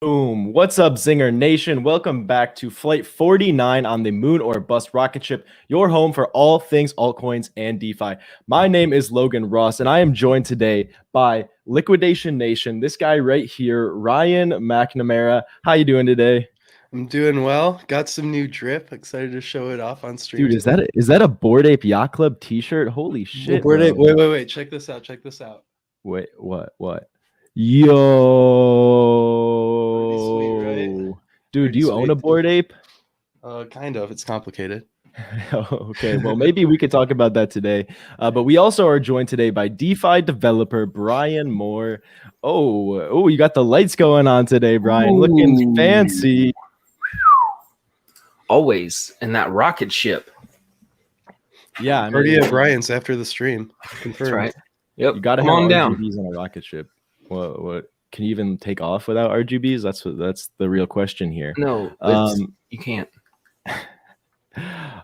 Boom. What's up, Zinger Nation? Welcome back to Flight 49 on the Moon or Bust rocket ship, your home for all things altcoins and DeFi. My name is Logan Ross, and I am joined today by Liquidation Nation. This guy right here, Ryan McNamara. How you doing today? I'm doing well. Got some new drip. Excited to show it off on stream. Dude, is that a Bored Ape Yacht Club t-shirt? Holy shit, bro. Wait. Check this out. Wait, what? Yo. Pretty sweet, right? Dude, do you own a Bored Ape? Kind of. It's complicated. Okay, well, maybe we could talk about that today. But we also are joined today by DeFi developer Brian Moir. Oh, you got the lights going on today, Brian. Looking fancy. Always in that rocket ship. Yeah, I mean, Party at Brian's after the stream. Confirmed. That's right. Yep. You got to Come have on down. RGBs on a rocket ship. What? Can you even take off without RGBs? That's the real question here. No, you can't.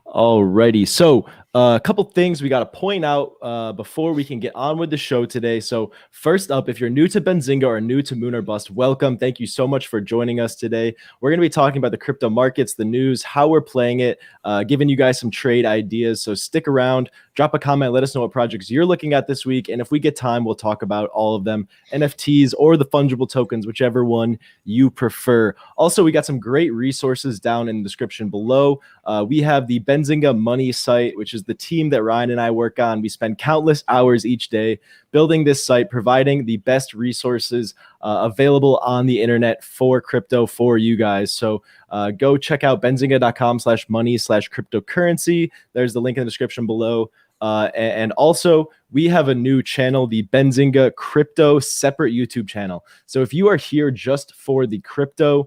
Alrighty, so a couple things we got to point out before we can get on with the show today. So first up, if you're new to Benzinga or new to Moon or Bust, welcome. Thank you so much for joining us today. We're going to be talking about the crypto markets, the news, how we're playing it, giving you guys some trade ideas. So stick around, drop a comment, let us know what projects you're looking at this week. And if we get time, we'll talk about all of them, NFTs or the fungible tokens, whichever one you prefer. Also, we got some great resources down in the description below. We have the Benzinga Money site, which is the team that Ryan and I work on. We spend countless hours each day building this site, providing the best resources available on the internet for crypto for you guys. So go check out benzinga.com/money/cryptocurrency. There's the link in the description below. And also, we have a new channel, the Benzinga Crypto separate YouTube channel. So if you are here just for the crypto,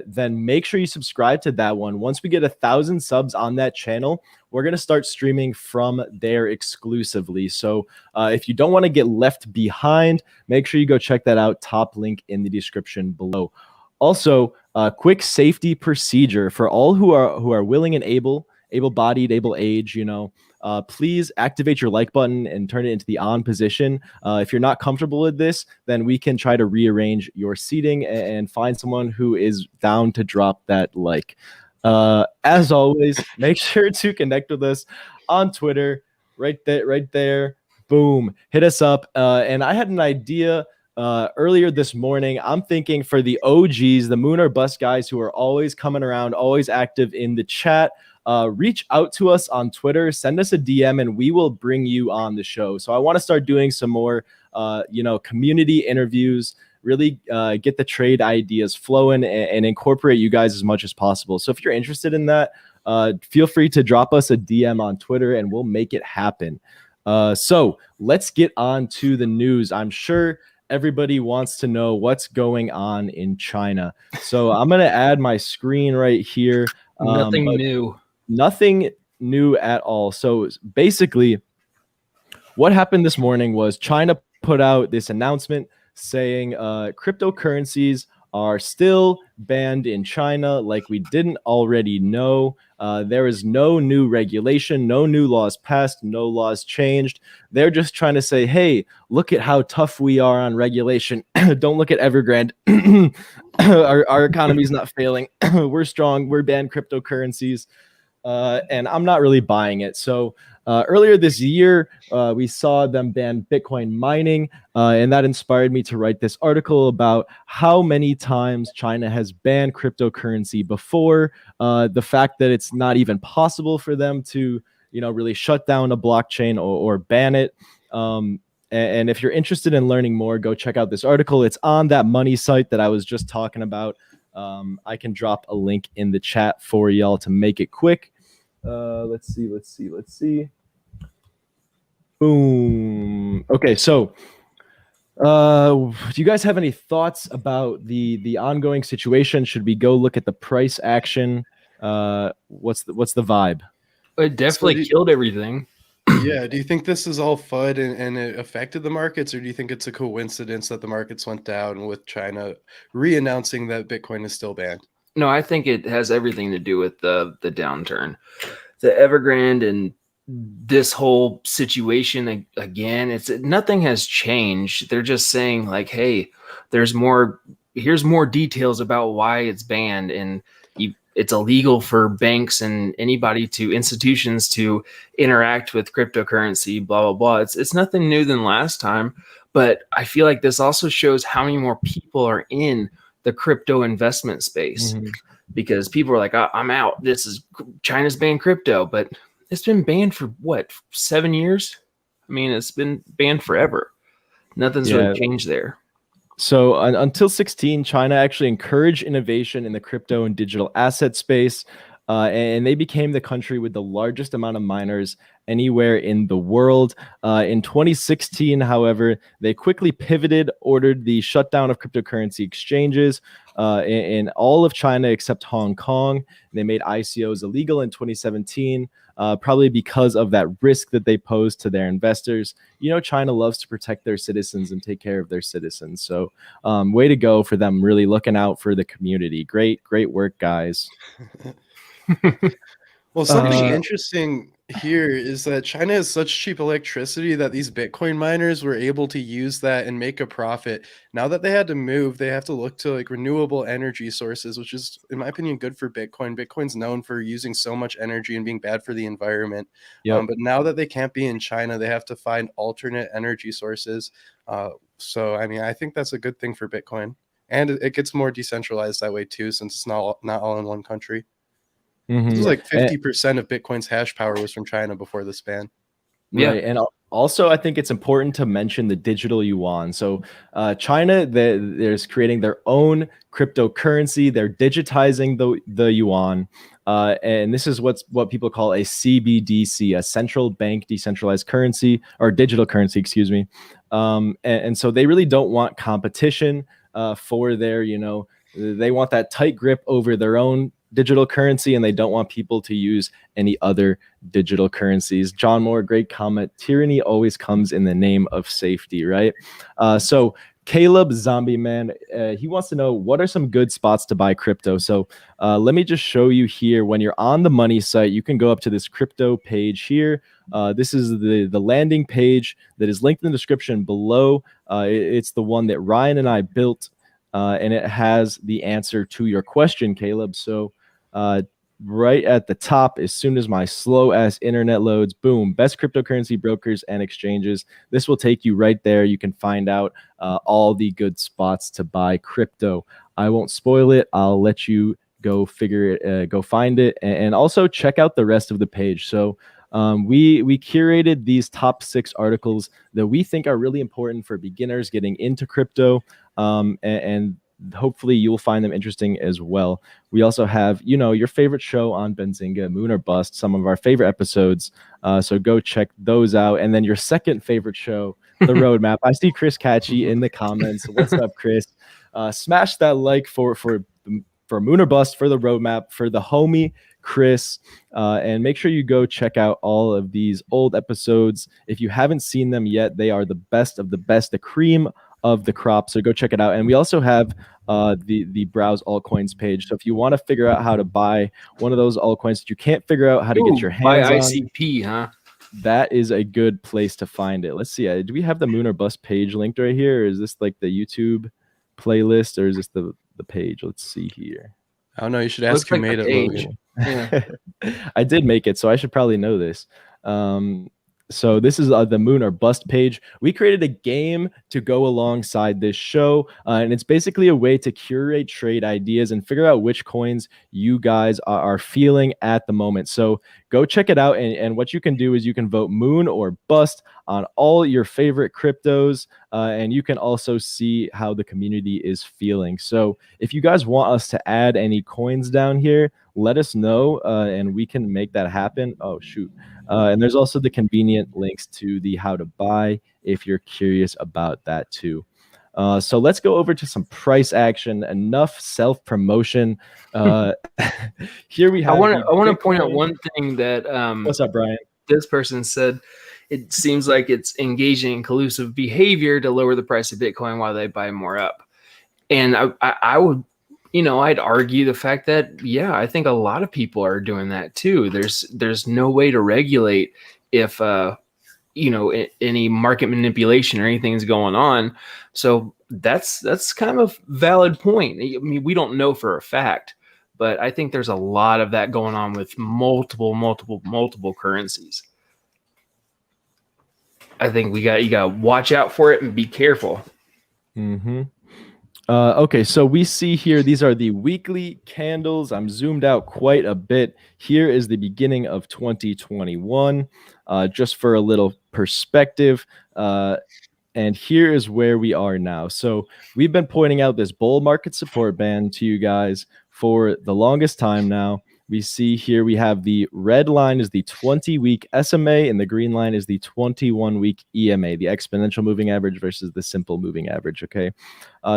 then make sure you subscribe to that one. Once we get 1,000 subs on that channel, we're going to start streaming from there exclusively. So if you don't want to get left behind, make sure you go check that out. Top link in the description below. Also, quick safety procedure for all who are willing and able-bodied, able-age, please activate your like button and turn it into the on position. If you're not comfortable with this, then we can try to rearrange your seating and find someone who is down to drop that like. As always, make sure to connect with us on Twitter, right there. Boom, hit us up. And I had an idea earlier this morning. I'm thinking for the OGs, the Moon or Bust guys who are always coming around, always active in the chat, reach out to us on Twitter, send us a DM, and we will bring you on the show. So I want to start doing some more, community interviews, really get the trade ideas flowing and incorporate you guys as much as possible. So if you're interested in that, feel free to drop us a DM on Twitter and we'll make it happen. So let's get on to the news. I'm sure everybody wants to know what's going on in China. So I'm going to add my screen right here. Nothing new. Nothing new at all. So basically, what happened this morning was China put out this announcement saying cryptocurrencies are still banned in China like we didn't already know. There is no new regulation, no new laws passed, no laws changed. They're just trying to say, hey, look at how tough we are on regulation. Don't look at Evergrande. our economy's not failing. We're strong. We're banned cryptocurrencies. And I'm not really buying it. So earlier this year, we saw them ban Bitcoin mining, and that inspired me to write this article about how many times China has banned cryptocurrency before, the fact that it's not even possible for them to, really shut down a blockchain or ban it. And if you're interested in learning more, go check out this article. It's on that money site that I was just talking about. I can drop a link in the chat for y'all to make it quick. Let's see. Boom. Okay, so do you guys have any thoughts about the ongoing situation? Should we go look at the price action? What's the vibe? It definitely killed everything. Yeah, do you think this is all FUD and it affected the markets, or do you think it's a coincidence that the markets went down with China re-announcing that Bitcoin is still banned? No, I think it has everything to do with the downturn. The Evergrande and this whole situation again, nothing has changed. They're just saying like, hey, there's more here's more details about why it's banned, and it's illegal for banks and institutions to interact with cryptocurrency, blah, blah, blah. It's nothing new than last time, but I feel like this also shows how many more people are in the crypto investment space, because people are like, I'm out. China's banned crypto, but it's been banned for what, 7 years? I mean, it's been banned forever. Nothing's really changed there. So until 16, China actually encouraged innovation in the crypto and digital asset space, and they became the country with the largest amount of miners anywhere in the world. In 2016, however, they quickly pivoted, ordered the shutdown of cryptocurrency exchanges in all of China except Hong Kong. They made ICOs illegal in 2017. Probably because of that risk that they pose to their investors. You know, China loves to protect their citizens and take care of their citizens. So way to go for them, really looking out for the community. Great work, guys. Well, something interesting here is that China has such cheap electricity that these Bitcoin miners were able to use that and make a profit. Now that they had to move, they have to look to like renewable energy sources, which is, in my opinion, good for Bitcoin. Bitcoin's known for using so much energy and being bad for the environment. But now that they can't be in China, they have to find alternate energy sources. So, I mean, I think that's a good thing for Bitcoin. And it gets more decentralized that way too, since it's not all in one country. This was like 50% of Bitcoin's hash power was from China before this ban. Right. And also, I think it's important to mention the digital yuan. So China, they're creating their own cryptocurrency. They're digitizing the yuan. And this is what people call a CBDC, a central bank decentralized currency, or digital currency, excuse me. And so they really don't want competition for their, they want that tight grip over their own digital currency, and they don't want people to use any other digital currencies. John Moore, great comment. Tyranny always comes in the name of safety, right? So Caleb Zombie Man, he wants to know, what are some good spots to buy crypto? So let me just show you here. When you're on the money site, you can go up to this crypto page here. This is the landing page that is linked in the description below. It's the one that Ryan and I built, and it has the answer to your question, Caleb. So right at the top, as soon as my slow ass internet loads, boom, best cryptocurrency brokers and exchanges. This will take you right there. You can find out all the good spots to buy crypto. I won't spoil it. I'll let you go figure it, go find it, and also check out the rest of the page. So we curated these top 6 articles that we think are really important for beginners getting into crypto, and hopefully you'll find them interesting as well. We also have, your favorite show on Benzinga, Moon or Bust, some of our favorite episodes. So go check those out. And then your second favorite show, The Roadmap. I see Chris Catchy in the comments. What's up, Chris? Smash that like for Moon or Bust, for The Roadmap, for the homie Chris, and make sure you go check out all of these old episodes. If you haven't seen them yet, they are the best of the best, the cream of the crop. So go check it out. And we also have the Browse Altcoins page. So if you want to figure out how to buy one of those altcoins that you can't figure out how to get your hands on, ICP, huh? That is a good place to find it. Let's see. Do we have the Moon or Bust page linked right here? Or is this like the YouTube playlist, or is this the page? Let's see here. I don't know. You should ask who made it, Logan. Yeah. I did make it, so I should probably know this. So this is the Moon or Bust page. We created a game to go alongside this show, and it's basically a way to curate trade ideas and figure out which coins you guys are feeling at the moment. So go check it out, and what you can do is you can vote Moon or Bust on all your favorite cryptos, and you can also see how the community is feeling. So if you guys want us to add any coins down here, let us know, and we can make that happen. Oh, shoot. And there's also the convenient links to the how to buy if you're curious about that too. So let's go over to some price action. Enough self-promotion. Here we have. I want to point out one thing that. What's up, Brian? This person said it seems like it's engaging in collusive behavior to lower the price of Bitcoin while they buy more up. And I would. I'd argue the fact that, I think a lot of people are doing that too. There's no way to regulate if, any market manipulation or anything's going on. So that's kind of a valid point. I mean, we don't know for a fact, but I think there's a lot of that going on with multiple currencies. I think you got to watch out for it and be careful. Mm-hmm. Okay, so we see here, these are the weekly candles. I'm zoomed out quite a bit. Here is the beginning of 2021, just for a little perspective. And here is where we are now. So we've been pointing out this bull market support band to you guys for the longest time now. We see here we have the red line is the 20-week SMA, and the green line is the 21-week EMA, the exponential moving average versus the simple moving average, okay?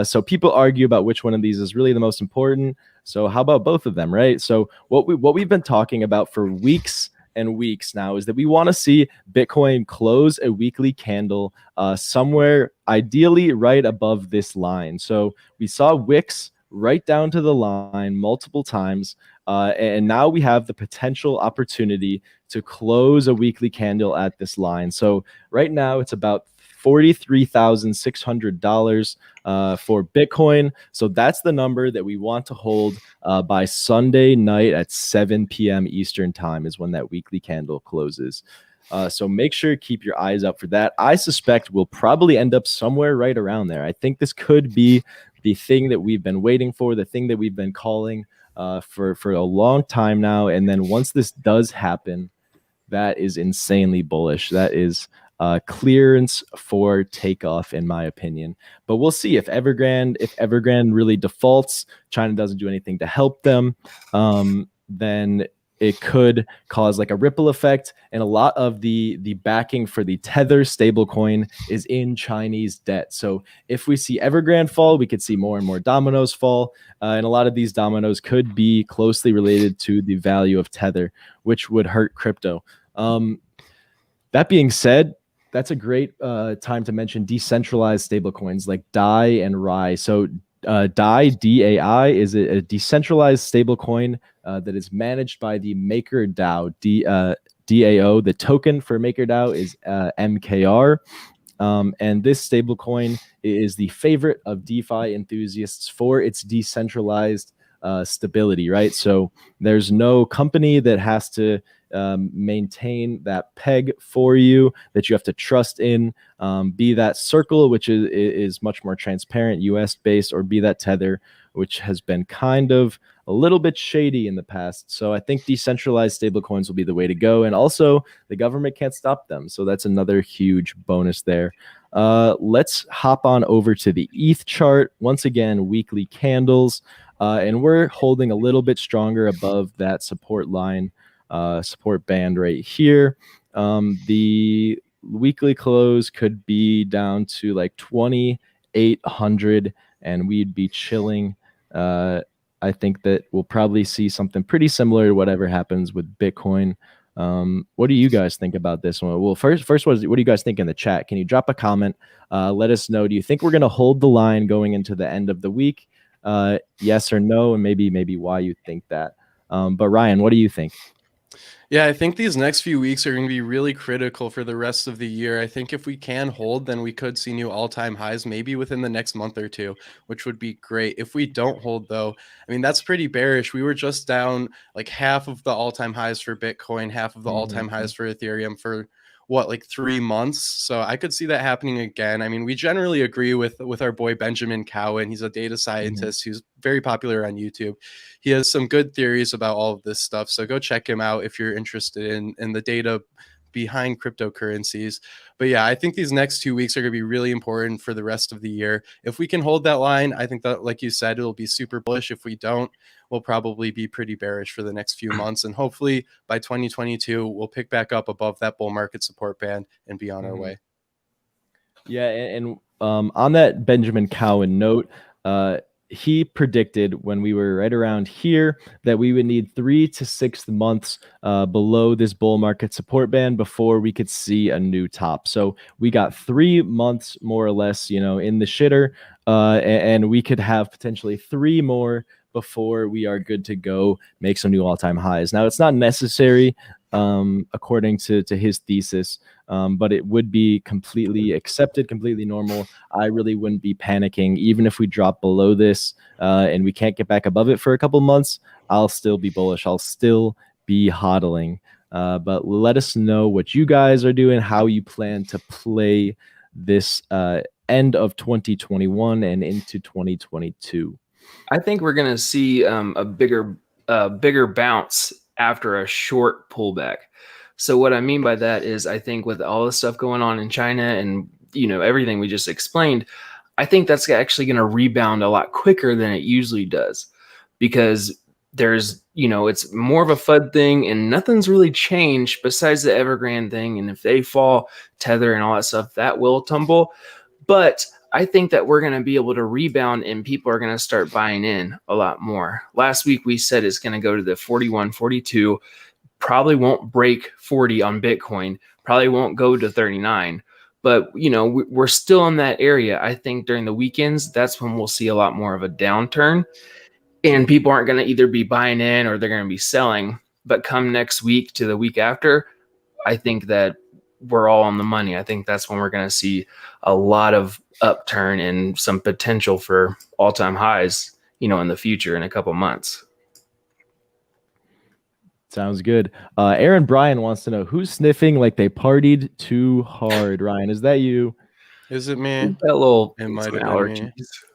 So people argue about which one of these is really the most important. So how about both of them, right? So what we've been talking about for weeks and weeks now is that we want to see Bitcoin close a weekly candle somewhere ideally right above this line. So we saw wicks right down to the line multiple times. And now we have the potential opportunity to close a weekly candle at this line. So right now it's about $43,600 for Bitcoin. So that's the number that we want to hold by Sunday night at 7 p.m. Eastern time is when that weekly candle closes. So make sure to keep your eyes out for that. I suspect we'll probably end up somewhere right around there. I think this could be the thing that we've been waiting for, the thing that we've been calling for a long time now. And then once this does happen, that is insanely bullish. That is clearance for takeoff, in my opinion. But we'll see if Evergrande really defaults, China doesn't do anything to help them, then it could cause like a ripple effect. And a lot of the backing for the Tether stablecoin is in Chinese debt. So if we see Evergrande fall, we could see more and more dominoes fall. And a lot of these dominoes could be closely related to the value of Tether, which would hurt crypto. That being said, that's a great time to mention decentralized stablecoins like DAI and RAI. So DAI, DAI, is a decentralized stablecoin that is managed by the MakerDAO, DAO. The token for MakerDAO is MKR. And this stablecoin is the favorite of DeFi enthusiasts for its decentralized stability, right? So there's no company that has to maintain that peg for you, that you have to trust in, be that Circle, which is much more transparent, US based, or be that Tether, which has been kind of a little bit shady in the past. So I think decentralized stablecoins will be the way to go. And also the government can't stop them. So that's another huge bonus there. Let's hop on over to the ETH chart. Once again, weekly candles. And we're holding a little bit stronger above that support line, support band right here. The weekly close could be down to like 2,800, and we'd be chilling. I think that we'll probably see something pretty similar to whatever happens with Bitcoin. What do you guys think about this one? Well, first, what do you guys think in the chat? Can you drop a comment? Let us know. Do you think we're going to hold the line going into the end of the week? Yes or no, and maybe why you think that. But Ryan, what do you think? Yeah, I think these next few weeks are going to be really critical for the rest of the year. I think if we can hold, then we could see new all-time highs maybe within the next month or two, which would be great. If we don't hold, though, I mean, that's pretty bearish. We were just down like half of the all-time highs for Bitcoin, half of the all-time highs for Ethereum for like 3 months. So I could see that happening again. I mean, we generally agree with our boy Benjamin Cowan. He's a data scientist who's very popular on YouTube. He has some good theories about all of this stuff. So go check him out if you're interested in the data behind cryptocurrencies. But yeah, I think these next 2 weeks are going to be really important for the rest of the year. If we can hold that line, I think that, like you said, it'll be super bullish. If we don't, we'll probably be pretty bearish for the next few months. And hopefully by 2022, we'll pick back up above that bull market support band and be on our way. Yeah, and on that Benjamin Cowan note, he predicted when we were right around here that we would need 3 to 6 months below this bull market support band before we could see a new top. So we got 3 months more or less, in the shitter, and we could have potentially 3 more before we are good to go make some new all-time highs. Now, it's not necessary according to his thesis. But it would be completely accepted, completely normal. I really wouldn't be panicking. Even if we drop below this and we can't get back above it for a couple months, I'll still be bullish. I'll still be hodling. But let us know what you guys are doing, how you plan to play this end of 2021 and into 2022. I think we're going to see a bigger bounce after a short pullback. So what I mean by that is, I think with all the stuff going on in China and everything we just explained, I think that's actually going to rebound a lot quicker than it usually does, because there's it's more of a FUD thing and nothing's really changed besides the Evergrande thing. And if they fall, Tether and all that stuff, that will tumble. But I think that we're going to be able to rebound and people are going to start buying in a lot more. Last week we said it's going to go to the 41, 42, probably won't break 40 on Bitcoin, probably won't go to 39. But, we're still in that area. I think during the weekends, that's when we'll see a lot more of a downturn. And people aren't going to either be buying in or they're going to be selling. But come next week to the week after, I think that we're all on the money. I think that's when we're going to see a lot of upturn and some potential for all-time highs, in the future in a couple months. Sounds good. Aaron Bryan wants to know who's sniffing like they partied too hard. Ryan, is that you? Is it me? That little It might have allergies. been me.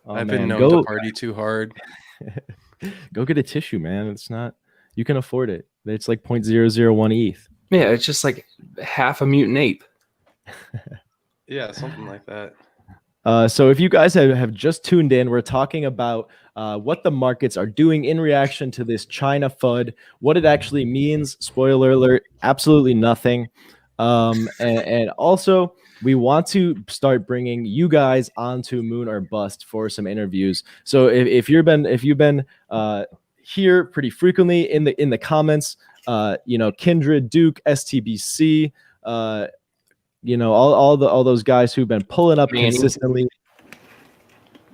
Oh, I've man. been known to party too hard. Go get a tissue, man. It's not, you can afford it. It's like 0.001 ETH. Yeah, it's just like half a mutant ape. Yeah, something like that. So if you guys have just tuned in, we're talking about what the markets are doing in reaction to this China FUD, what it actually means. Spoiler alert, absolutely nothing. And also, we want to start bringing you guys onto Moon or Bust for some interviews. So if you've been here pretty frequently in the comments, Kindred, Duke, STBC, all those guys who've been pulling up consistently.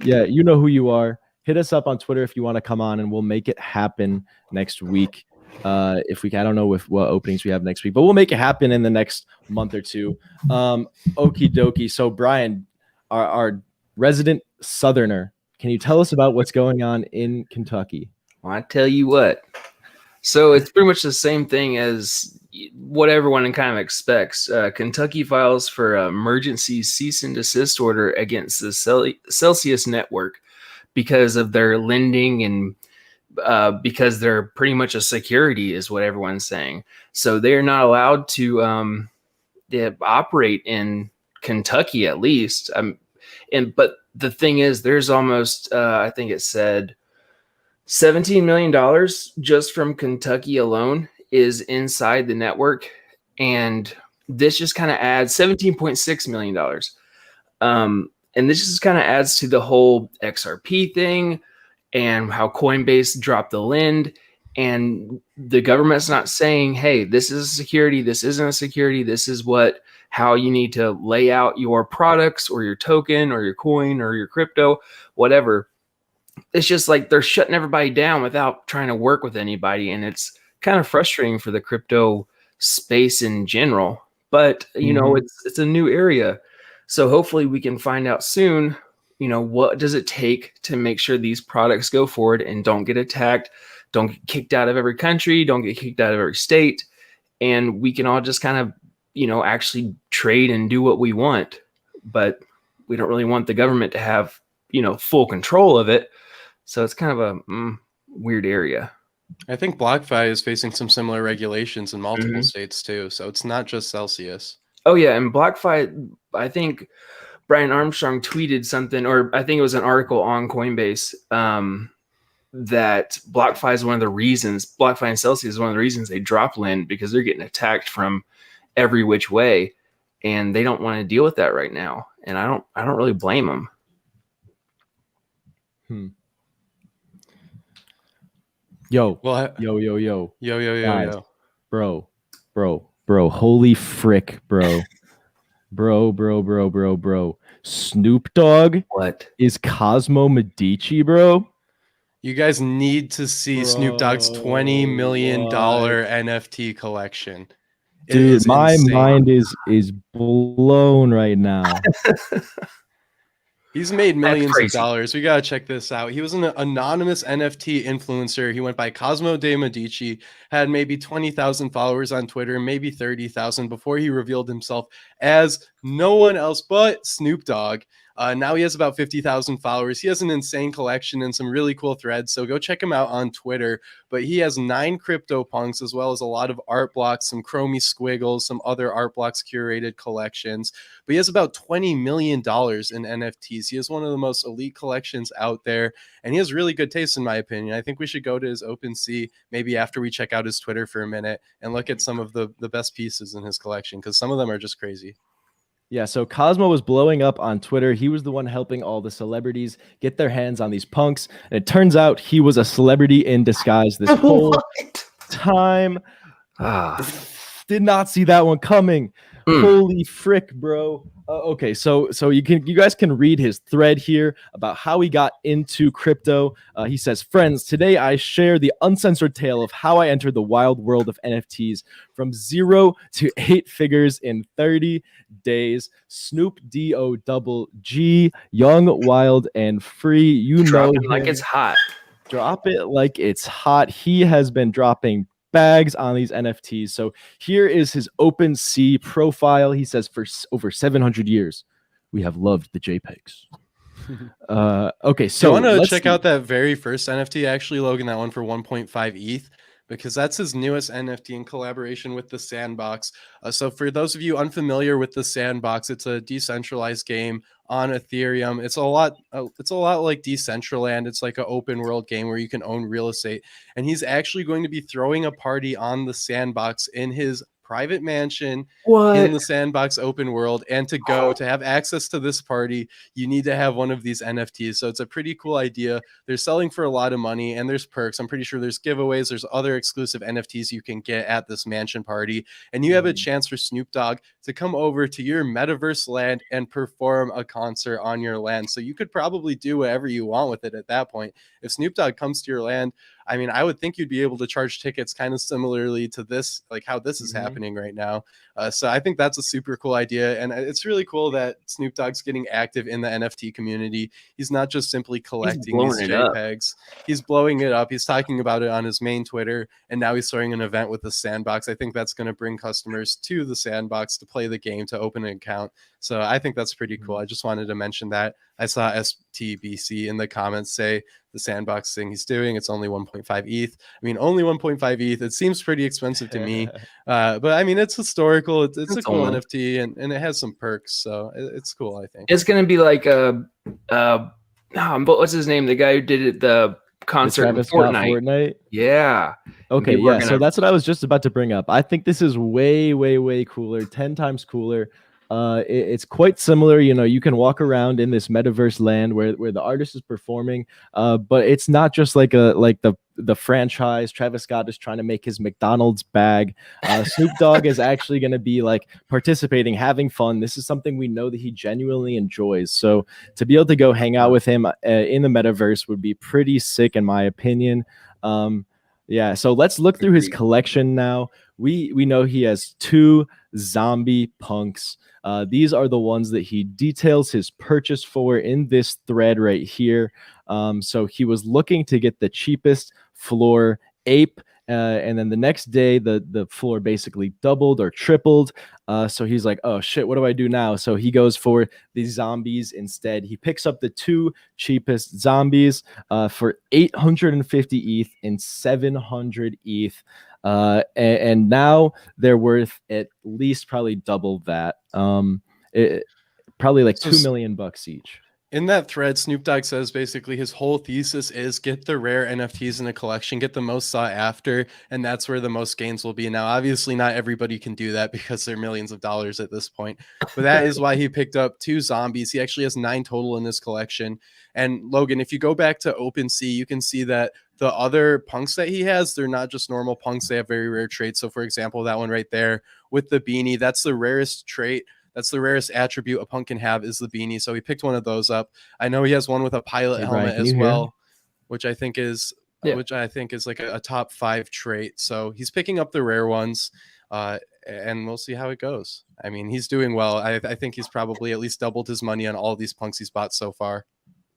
Yeah, you know who you are. Hit us up on Twitter if you want to come on, and we'll make it happen next week. If we can, I don't know what openings we have next week, but we'll make it happen in the next month or two. Okie dokie. So Brian, our resident Southerner, can you tell us about what's going on in Kentucky? Well, I tell you what. So it's pretty much the same thing as what everyone kind of expects. Kentucky files for emergency cease and desist order against the Celsius network because of their lending and because they're pretty much a security, is what everyone's saying. So they're not allowed to operate in Kentucky, at least. But the thing is, there's almost I think it said $17 million just from Kentucky alone is inside the network, and this just kind of adds $17.6 million. And this just kind of adds to the whole XRP thing and how Coinbase dropped the lend, and the government's not saying, hey, this is a security, this isn't a security, this is how you need to lay out your products or your token or your coin or your crypto, whatever. It's just like they're shutting everybody down without trying to work with anybody. And it's kind of frustrating for the crypto space in general. But, it's a new area. So hopefully we can find out soon, what does it take to make sure these products go forward and don't get attacked, don't get kicked out of every country, don't get kicked out of every state. And we can all just kind of, actually trade and do what we want. But we don't really want the government to have, full control of it. So it's kind of a weird area. I think BlockFi is facing some similar regulations in multiple states too. So it's not just Celsius. Oh yeah, and BlockFi, I think Brian Armstrong tweeted something, or I think it was an article on Coinbase, that BlockFi is one of the reasons, BlockFi and Celsius is one of the reasons they drop lend, because they're getting attacked from every which way, and they don't want to deal with that right now. And I don't really blame them. Yo, Well, Guys, bro, holy frick, bro. Snoop Dogg What is Cosmo Medici, bro. You guys need to see Snoop Dogg's $20 million what? NFT collection. It Dude, is my insane. mind is blown right now. He's made millions of crazy. dollars. We gotta check this out. He was an anonymous NFT influencer. He went by Cosmo De Medici, had maybe 20,000 followers on Twitter, maybe 30,000 before he revealed himself as no one else but Snoop Dogg. Now he has about 50,000 followers. He has an insane collection and some really cool threads. So go check him out on Twitter. But he has 9 CryptoPunks as well as a lot of art blocks, some chromie squiggles, some other art blocks curated collections. But he has about $20 million in NFTs. He has one of the most elite collections out there. And he has really good taste, in my opinion. I think we should go to his OpenSea maybe after we check out his Twitter for a minute and look at some of the best pieces in his collection, because some of them are just crazy. Yeah, so Cosmo was blowing up on Twitter. He was the one helping all the celebrities get their hands on these punks. And it turns out he was a celebrity in disguise this whole time. Did not see that one coming. Holy frick, bro. Okay, so you guys can read his thread here about how he got into crypto. He says, "Friends, today I share the uncensored tale of how I entered the wild world of NFTs from 0 to 8 figures in 30 days. Snoop Dogg, young, wild, and free. You know him. Like it's hot. Drop it like it's hot. He has been dropping bags on these NFTs. So here is his OpenSea profile. He says, for over 700 years, we have loved the JPEGs. Okay, so I want to check out that very first NFT, actually, Logan, that one for 1.5 ETH, because that's his newest NFT in collaboration with the Sandbox. So for those of you unfamiliar with the Sandbox, it's a decentralized game on Ethereum. It's a lot like Decentraland. It's like an open world game where you can own real estate. And he's actually going to be throwing a party on the Sandbox in his private mansion in the Sandbox open world. And to have access to this party, you need to have one of these NFTs. So it's a pretty cool idea. They're selling for a lot of money and there's perks. I'm pretty sure there's giveaways. There's other exclusive NFTs you can get at this mansion party. And you have a chance for Snoop Dogg to come over to your metaverse land and perform a concert on your land. So you could probably do whatever you want with it at that point. If Snoop Dogg comes to your land, I mean, I would think you'd be able to charge tickets kind of similarly to this, like how this is happening right now. So I think that's a super cool idea. And it's really cool that Snoop Dogg's getting active in the NFT community. He's not just simply collecting these JPEGs. He's blowing it up. He's talking about it on his main Twitter. And now he's throwing an event with the Sandbox. I think that's going to bring customers to the Sandbox to play the game, to open an account. So I think that's pretty cool. I just wanted to mention that. I saw STBC in the comments say the Sandbox thing he's doing, it's only 1.5 ETH. I mean, only 1.5 ETH. It seems pretty expensive to me. But I mean, it's historical. It's a cool NFT and it has some perks. So it's cool, I think. It's going to be like what's his name? The guy who did it, the concert in Fortnite. Yeah. Okay, yeah. So that's what I was just about to bring up. I think this is way, way, way cooler, 10 times cooler. It's quite similar. You know, you can walk around in this metaverse land where the artist is performing, but it's not just like the franchise. Travis Scott is trying to make his McDonald's bag. Snoop Dogg is actually going to be like participating, having fun. This is something we know that he genuinely enjoys. So to be able to go hang out with him in the metaverse would be pretty sick, in my opinion. Yeah, so let's look through his collection now. We know he has 2 zombie punks. These are the ones that he details his purchase for in this thread right here. So he was looking to get the cheapest floor ape, and then the next day the floor basically doubled or tripled. So he's like, oh shit, what do I do now? So he goes for the zombies instead. He picks up the 2 cheapest zombies for 850 ETH and 700 ETH. And now they're worth at least probably double that. Probably like $2 million each. In that thread, Snoop Dogg says basically his whole thesis is get the rare NFTs in a collection, get the most sought after, and that's where the most gains will be. Now, obviously, not everybody can do that because they're millions of dollars at this point, but that is why he picked up 2 zombies. He actually has 9 total in this collection. And Logan, if you go back to OpenSea, you can see that the other punks that he has, they're not just normal punks. They have very rare traits. So, for example, that one right there with the beanie, that's the rarest trait. That's the rarest attribute a punk can have, is the beanie. So he picked one of those up. I know he has one with a pilot helmet as well. which I think is Yeah. like a top 5 trait. So he's picking up the rare ones, and we'll see how it goes. I mean, he's doing well. I think he's probably at least doubled his money on all these punks he's bought so far.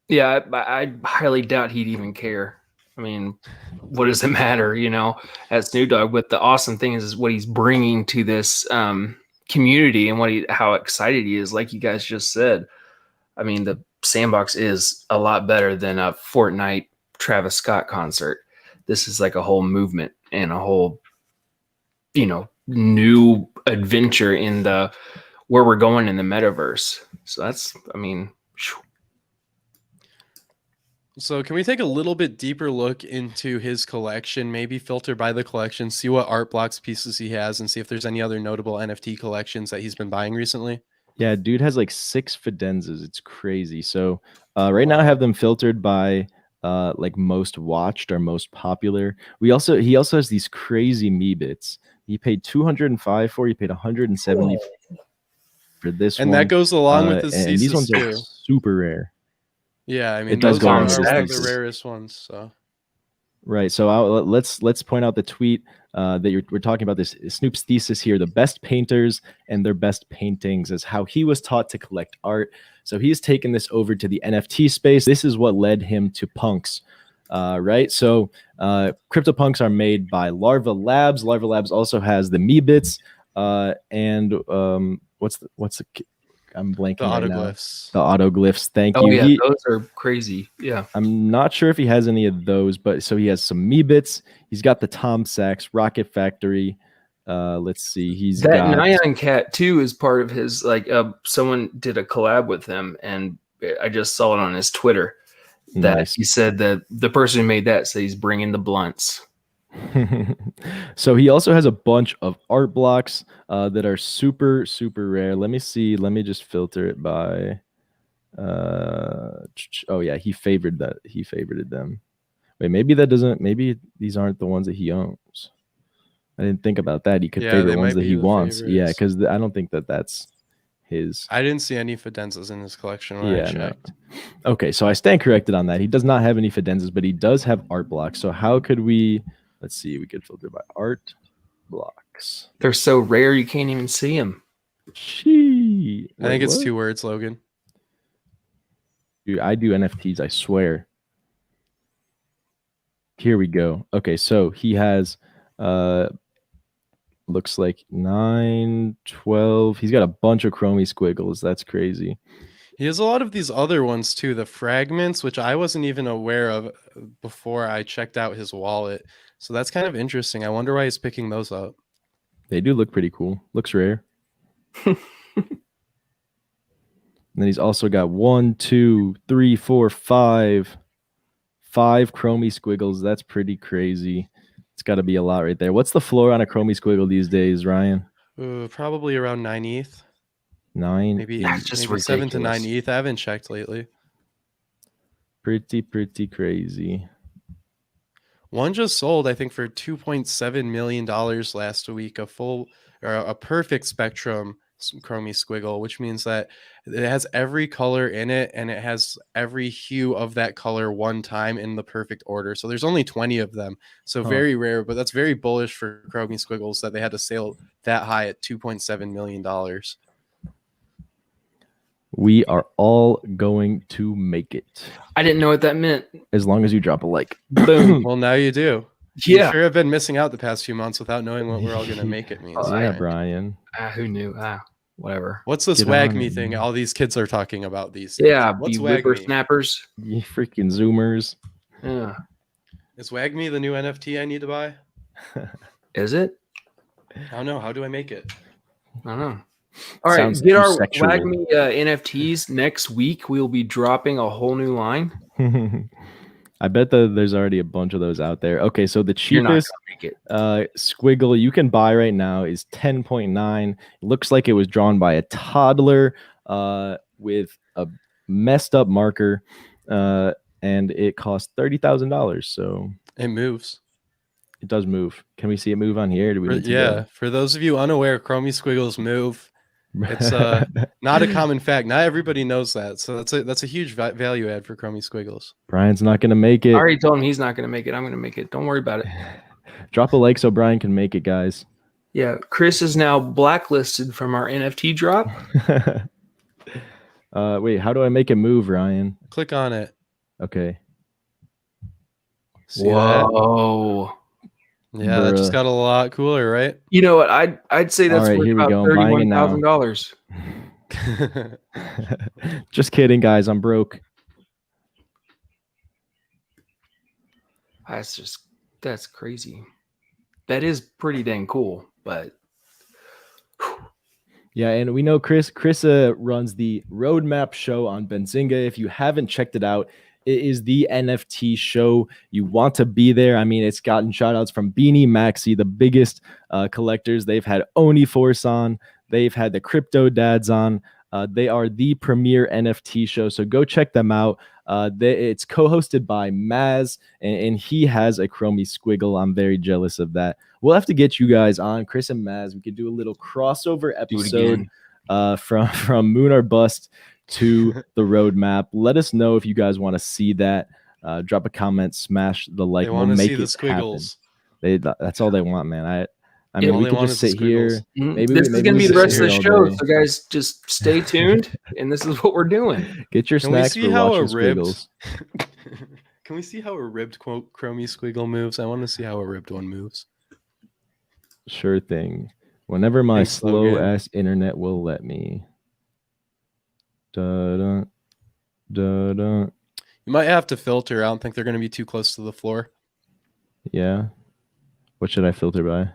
Yeah, I highly doubt he'd even care. I mean, what does it matter, you know, at Snoop Dogg? But the awesome thing is what he's bringing to this community and how excited he is, like you guys just said. I mean, the Sandbox is a lot better than a Fortnite Travis Scott concert. This is like a whole movement and a whole, you know, new adventure in where we're going in the metaverse. So that's, I mean, so can we take a little bit deeper look into his collection, maybe filter by the collection, see what art blocks pieces he has, and see if there's any other notable NFT collections that he's been buying recently? Yeah, dude has like 6 fidenzas. It's crazy. So right now I have them filtered by like most watched or most popular. He also has these crazy Meebits. He paid 205 for. He paid 170 for this one. And that goes along with his and thesis these ones too. are super rare. Yeah, I mean, It does those go are on one of the thesis. rarest ones. So Right. So let's point out the tweet that we're talking about this Snoop's thesis here. The best painters and their best paintings is how he was taught to collect art. So he's taken this over to the NFT space. This is what led him to punks. Right. So CryptoPunks are made by Larva Labs. Larva Labs also has the Meebits and what's the I'm blanking the right now. autoglyphs. The autoglyphs. Thank oh you. yeah, those are crazy. Yeah. I'm not sure if he has any of those, but so he has some Meebits. He's got the Tom Sachs Rocket Factory. Let's see. He's That got Nyan Cat too is part of his, like, someone did a collab with him, and I just saw it on his Twitter that nice. he said that the person who made that said he's bringing the blunts. So he also has a bunch of art blocks that are super rare. Let me see. Let me just filter it by oh yeah, he favorited them. Wait, maybe these aren't the ones that he owns. I didn't think about that. He could favorite ones that he wants. Yeah, because I don't think that's his. I didn't see any fidenzas in his collection when I checked. No. Okay, so I stand corrected on that. He does not have any fidenzas, but he does have art blocks. So how could we? Let's see. We could filter by art blocks. They're so rare you can't even see them. Gee, I think it's 2 words, Logan. Dude, I do NFTs, I swear. Here we go. Okay, so he has looks like 9, 12. He's got a bunch of chromie squiggles. That's crazy. He has a lot of these other ones too, the fragments, which I wasn't even aware of before I checked out his wallet. So that's kind of interesting. I wonder why he's picking those up. They do look pretty cool. Looks rare. And then he's also got 1, 2, 3, 4, 5 chromie squiggles. That's pretty crazy. It's got to be a lot right there. What's the floor on a chromie squiggle these days, Ryan? Probably around 9 ETH. 9? Maybe, That's just maybe 7 to 9 ridiculous. ETH. I haven't checked lately. Pretty crazy. One just sold, I think, for $2.7 million last week. A perfect spectrum chromie squiggle, which means that it has every color in it and it has every hue of that color one time in the perfect order. So there's only 20 of them. So very rare, but that's very bullish for chromie squiggles that they had to sell that high at $2.7 million. We are all going to make it. I didn't know what that meant. As long as you drop a like. Boom. Well, now you do. Yeah. You sure have been missing out the past few months without knowing what we're all going to make it means. Yeah, right? Brian. Who knew? Whatever. What's this Get wag on me it, thing man. all these kids are talking about these days? Yeah, What's you wag me? whippersnappers. You freaking Zoomers. Yeah. Is wag me the new NFT I need to buy? Is it? I don't know. How do I make it? I don't know. All right, Sounds get too our sexual. Wag Me NFTs next week. We'll be dropping a whole new line. I bet there's already a bunch of those out there. Okay, so the You're not cheapest gonna make it. squiggle you can buy right now is 10.9. It looks like it was drawn by a toddler with a messed up marker, and it cost $30,000. So It moves. it does move. Can we see it move on here? Do we need to go? For those of you unaware, chromie squiggles move. It's not a common fact. Not everybody knows that. So that's a huge value add for Chromie Squiggles. Brian's not going to make I it. already told him he's not going to make it. I'm going to make it. Don't worry about it. Drop a like so Brian can make it, guys. Yeah, Chris is now blacklisted from our NFT drop. Wait, how do I make it move, Ryan? Click on it. Okay. See that? Whoa. Yeah, that just got a lot cooler, right? You know what? I'd say that's All right, worth here we about go. I'm buying it now. $31,000. Just kidding, guys. I'm broke. That's crazy. That is pretty dang cool, but yeah, and we know Chris runs the Roadmap show on Benzinga. If you haven't checked it out, it is the NFT show. You want to be there. I mean, it's gotten shout outs from Beanie Maxi, the biggest collectors. They've had Oni Force on. They've had the Crypto Dads on. They are the premier NFT show. So go check them out. It's co-hosted by Maz, and he has a Chromie Squiggle. I'm very jealous of that. We'll have to get you guys on, Chris and Maz. We could do a little crossover episode from Moon or Bust to the Roadmap. Let us know if you guys want to see that. Drop a comment, smash the like. They want to make see the it squiggles. That's all they want, man. I mean, we can just sit here. Maybe this is going to be the rest of the show. So, guys, just stay tuned, and this is what we're doing. Get your snacks for watching Squiggles. Can we see how a ribbed Chromie Squiggle moves? I want to see how a ribbed one moves. Sure thing. Whenever my slow-ass internet will let me. Da-da, da-da. You might have to filter. I don't think they're going to be too close to the floor. Yeah. What should I filter by?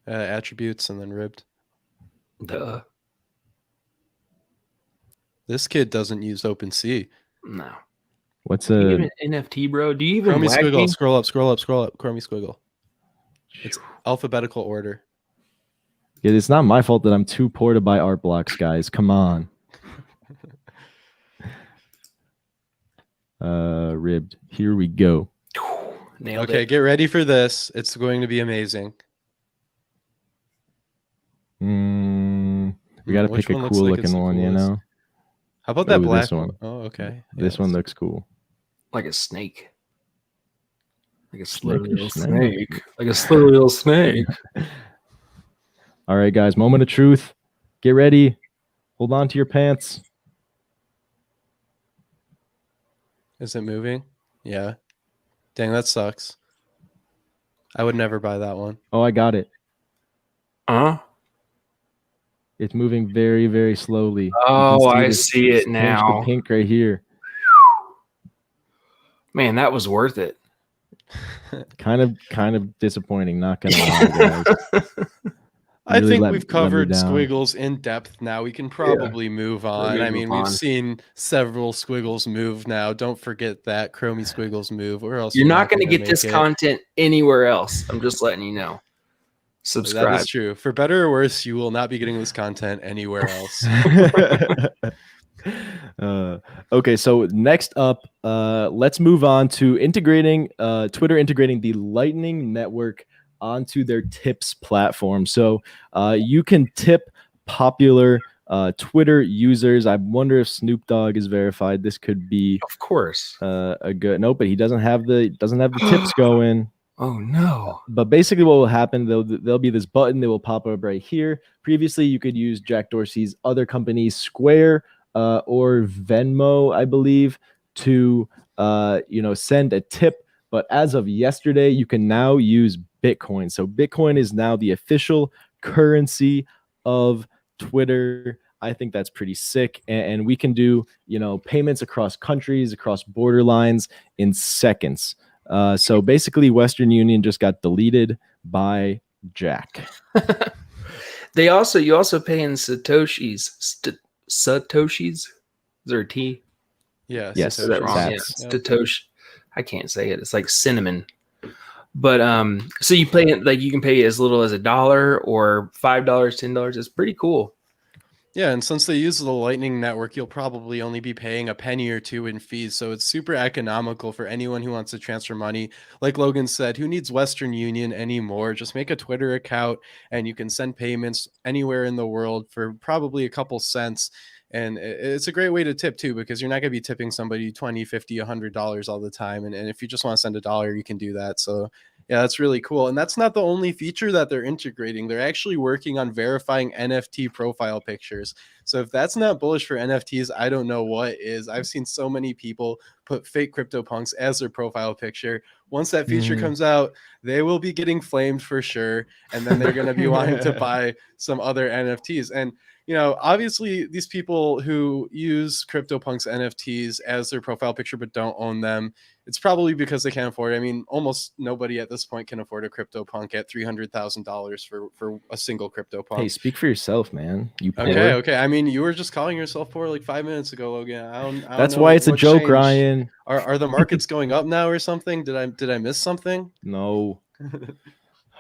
Attributes and then ribbed. Duh. This kid doesn't use OpenSea. No. What's an NFT, bro? Do you even Chromie Squiggle? Scroll up. Chromie Squiggle. It's alphabetical order. Yeah, it's not my fault that I'm too poor to buy art blocks, guys. Come on. Ribbed. Here we go. Nailed it. Get ready for this. It's going to be amazing. We got to pick a cool looking one, you know? How about that black one? Oh, okay. This one looks cool. Like a snake. Like a slippery little snake. Like a slippery little snake. All right, guys. Moment of truth. Get ready. Hold on to your pants. Is it moving? Yeah. Dang, that sucks. I would never buy that one. Oh, I got it. Huh? It's moving very, very slowly. Oh, I see it now. Pink right here. Man, that was worth it. Kind of disappointing, not gonna lie, guys. I think we've covered Squiggles in depth now. We can probably move on. I mean, we've seen several Squiggles move now. Don't forget that Chromie Squiggles move. Or else you're not going to get this content anywhere else. I'm just letting you know. Subscribe. That is true. For better or worse, you will not be getting this content anywhere else. Okay, so next up, let's move on to integrating Twitter integrating the Lightning Network onto their tips platform. So you can tip popular Twitter users. I wonder if Snoop Dogg is verified. This could be, of course, a good. No, but he doesn't have the tips going. Oh no! But basically, what will happen? There'll be this button that will pop up right here. Previously, you could use Jack Dorsey's other company, Square or Venmo, I believe, to send a tip. But as of yesterday, you can now use Bitcoin. So Bitcoin is now the official currency of Twitter. I think that's pretty sick. And we can do, payments across countries, across border lines in seconds. So basically, Western Union just got deleted by Jack. You also pay in Satoshis. Satoshis? Is there a T? Yeah. Yes. Is that wrong? Yeah. Satoshi. I can't say it. It's like cinnamon. But so you pay it, like you can pay as little as $1 or $5, $10. It's pretty cool. Yeah, and since they use the Lightning Network, you'll probably only be paying a penny or two in fees. So it's super economical for anyone who wants to transfer money. Like Logan said, who needs Western Union anymore? Just make a Twitter account and you can send payments anywhere in the world for probably a couple cents. And it's a great way to tip too, because you're not going to be tipping somebody 20, 50, $100 all the time. And if you just want to send $1, you can do that. So yeah, that's really cool. And that's not the only feature that they're integrating. They're actually working on verifying NFT profile pictures. So if that's not bullish for NFTs, I don't know what is. I've seen so many people put fake CryptoPunks as their profile picture. Once that feature comes out, they will be getting flamed for sure. And then they're going to be wanting to buy some other NFTs. And obviously these people who use CryptoPunks NFTs as their profile picture but don't own them, it's probably because they can't afford it. I mean, almost nobody at this point can afford a CryptoPunk at $300,000 for a single CryptoPunk. Hey, speak for yourself, man. You poor. Okay. I mean, you were just calling yourself poor like 5 minutes ago, Logan. I don't That's know why it's a joke, changed. Ryan. Are the markets going up now or something? Did I miss something? No.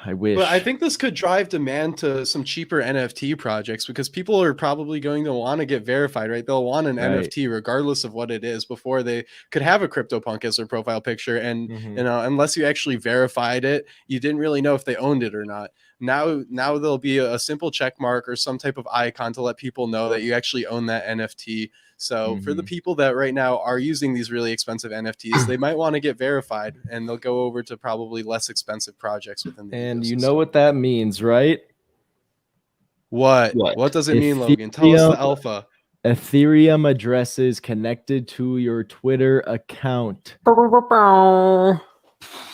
I wish. But I think this could drive demand to some cheaper NFT projects because people are probably going to want to get verified, right? They'll want an NFT regardless of what it is before they could have a CryptoPunk as their profile picture. And unless you actually verified it, you didn't really know if they owned it or not. Now there'll be a simple check mark or some type of icon to let people know that you actually own that NFT. So for the people that right now are using these really expensive NFTs, they might want to get verified and they'll go over to probably less expensive projects within the And ecosystem. you know what that means, right? What does it mean, Logan? Tell us the alpha. Ethereum addresses connected to your Twitter account.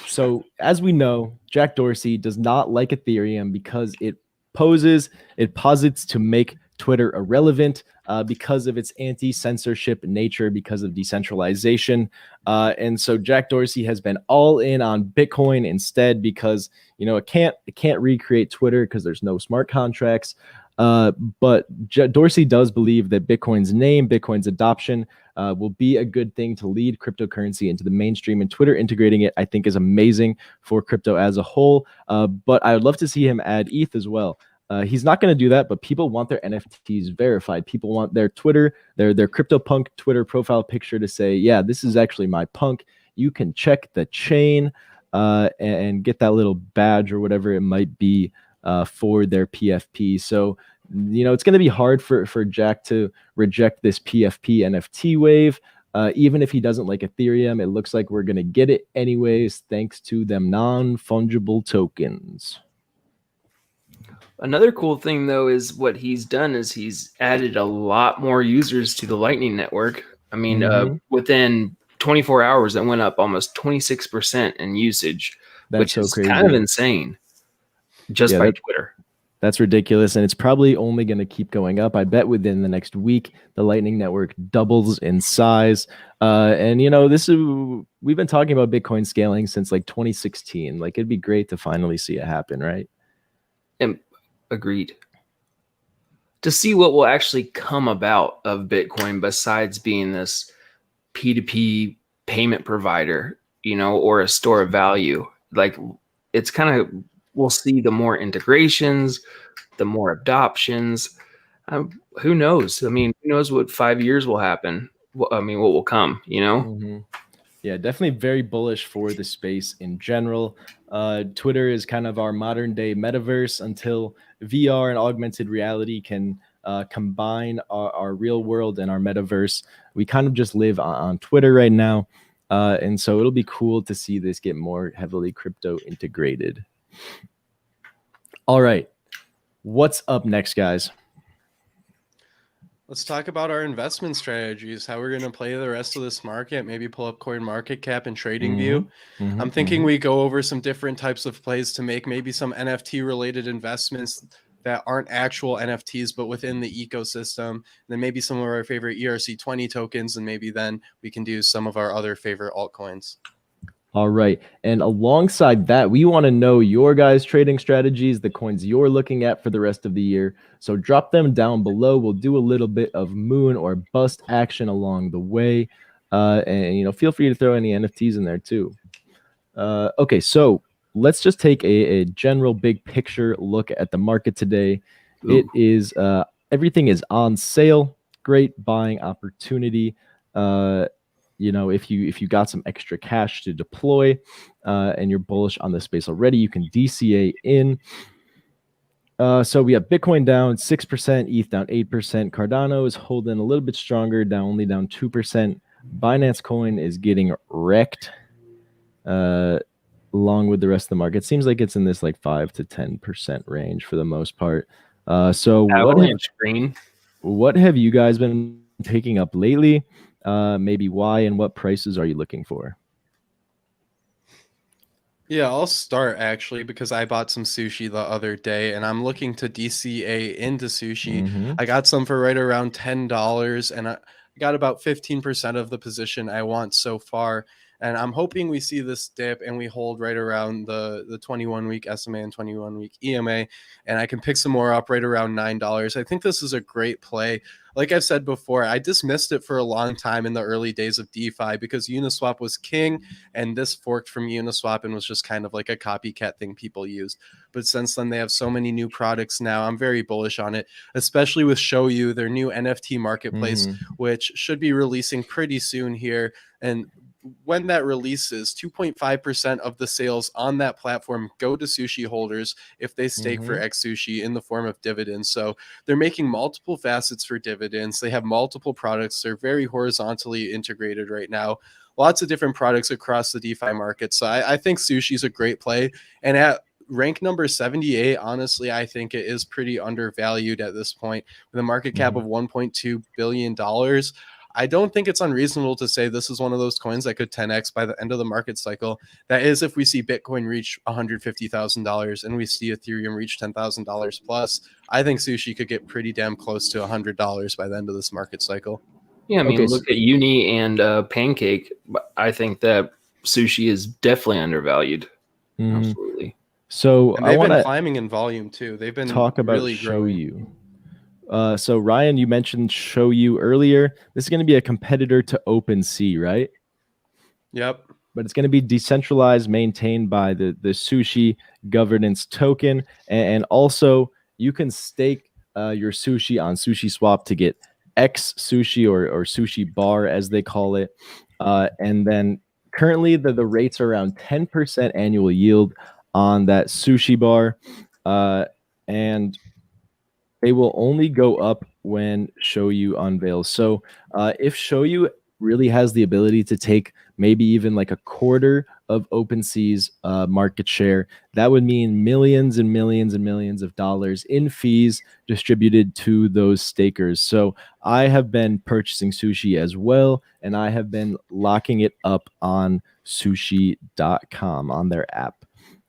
So as we know, Jack Dorsey does not like Ethereum because it posits to make Twitter irrelevant because of its anti-censorship nature, because of decentralization. And so Jack Dorsey has been all in on Bitcoin instead because, it can't recreate Twitter because there's no smart contracts. But Dorsey does believe that Bitcoin's name, Bitcoin's adoption will be a good thing to lead cryptocurrency into the mainstream, and Twitter integrating it, I think, is amazing for crypto as a whole. But I would love to see him add ETH as well. He's not going to do that, but people want their NFTs verified. People want their Twitter, their CryptoPunk Twitter profile picture to say, yeah, this is actually my punk. You can check the chain and get that little badge or whatever it might be for their PFP. So, it's going to be hard for Jack to reject this PFP NFT wave. Even if he doesn't like Ethereum, it looks like we're going to get it anyways, thanks to them non-fungible tokens. Another cool thing, though, is what he's done is he's added a lot more users to the Lightning Network. I mean, within 24 hours, it went up almost 26% in usage, which is crazy. Kind of insane just by Twitter. That's ridiculous, and it's probably only going to keep going up. I bet within the next week, the Lightning Network doubles in size. And we've been talking about Bitcoin scaling since like 2016. Like, it'd be great to finally see it happen, right? Agreed. To see what will actually come about of Bitcoin besides being this P2P payment provider, or a store of value. Like, it's kind of, we'll see the more integrations, the more adoptions. Who knows? I mean, who knows what 5 years will happen? What will come, Yeah, definitely very bullish for the space in general. Twitter is kind of our modern day metaverse until VR and augmented reality can combine our real world and our metaverse. We kind of just live on Twitter right now. And so it'll be cool to see this get more heavily crypto integrated. All right. What's up next, guys? Let's talk about our investment strategies, how we're going to play the rest of this market, maybe pull up CoinMarketCap and TradingView. I'm thinking we go over some different types of plays to make maybe some NFT related investments that aren't actual NFTs, but within the ecosystem. And then maybe some of our favorite ERC20 tokens, and maybe then we can do some of our other favorite altcoins. All right. And alongside that, we want to know your guys' trading strategies, the coins you're looking at for the rest of the year. So drop them down below. We'll do a little bit of moon or bust action along the way. And feel free to throw any NFTs in there too. Okay, so let's just take a general big picture look at the market today. Ooh. It is everything is on sale. Great buying opportunity. You know, if you got some extra cash to deploy, and you're bullish on this space already, you can DCA in. So we have Bitcoin down 6%, ETH down 8%. Cardano is holding a little bit stronger, only down 2%. Binance Coin is getting wrecked, along with the rest of the market. It seems like it's in this like 5 to 10% range for the most part. So what have you guys been picking up lately? Maybe why and what prices are you looking for? Yeah, I'll start actually because I bought some sushi the other day and I'm looking to DCA into sushi. I got some for right around $10 and I got about 15% of the position I want so far. And I'm hoping we see this dip and we hold right around the 21-week SMA and 21-week EMA. And I can pick some more up right around $9. I think this is a great play. Like I've said before, I dismissed it for a long time in the early days of DeFi because Uniswap was king and this forked from Uniswap and was just kind of like a copycat thing people used. But since then, they have so many new products now. I'm very bullish on it, especially with ShowU, their new NFT marketplace, which should be releasing pretty soon here. And when that releases, 2.5% of the sales on that platform go to sushi holders if they stake for X Sushi in the form of dividends. So they're making multiple facets for dividends. They have multiple products. They're very horizontally integrated right now. Lots of different products across the DeFi market. So I think sushi is a great play. And at rank number 78, honestly, I think it is pretty undervalued at this point with a market cap of $1.2 billion. I don't think it's unreasonable to say this is one of those coins that could 10x by the end of the market cycle. That is, if we see Bitcoin reach $150,000 and we see Ethereum reach $10,000 plus, I think sushi could get pretty damn close to $100 by the end of this market cycle. Yeah, I mean, look at Uni and Pancake. I think that sushi is definitely undervalued. Absolutely. So they've been climbing in volume too. They've been talk about really growing. So Ryan, you mentioned ShowU earlier. This is going to be a competitor to OpenSea, right? Yep. But it's going to be decentralized, maintained by the sushi governance token. And also you can stake your sushi on SushiSwap to get X Sushi or Sushi Bar, as they call it. And then currently the rates are around 10% annual yield on that Sushi Bar. And they will only go up when ShowU unveils. So if ShowU really has the ability to take maybe even like a quarter of OpenSea's market share, that would mean millions and millions and millions of dollars in fees distributed to those stakers. So I have been purchasing sushi as well, and I have been locking it up on sushi.com on their app.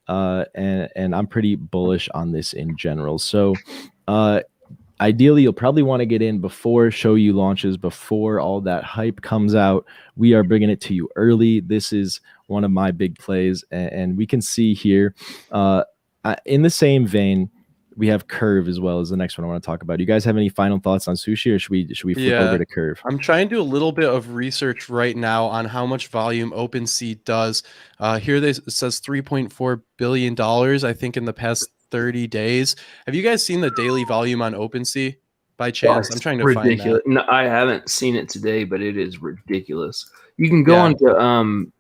And I'm pretty bullish on this in general. So ideally, you'll probably want to get in before ShowU launches, before all that hype comes out. We are bringing it to you early. This is one of my big plays, and we can see here in the same vein, we have Curve as well as the next one I want to talk about. Do you guys have any final thoughts on sushi, or should we flip over to Curve? I'm trying to do a little bit of research right now on how much volume OpenSea does. Here it says $3.4 billion, I think, in the past 30 days. Have you guys seen the daily volume on OpenSea by chance? I'm trying to find that. No, I haven't seen it today, but it is ridiculous. You can go on to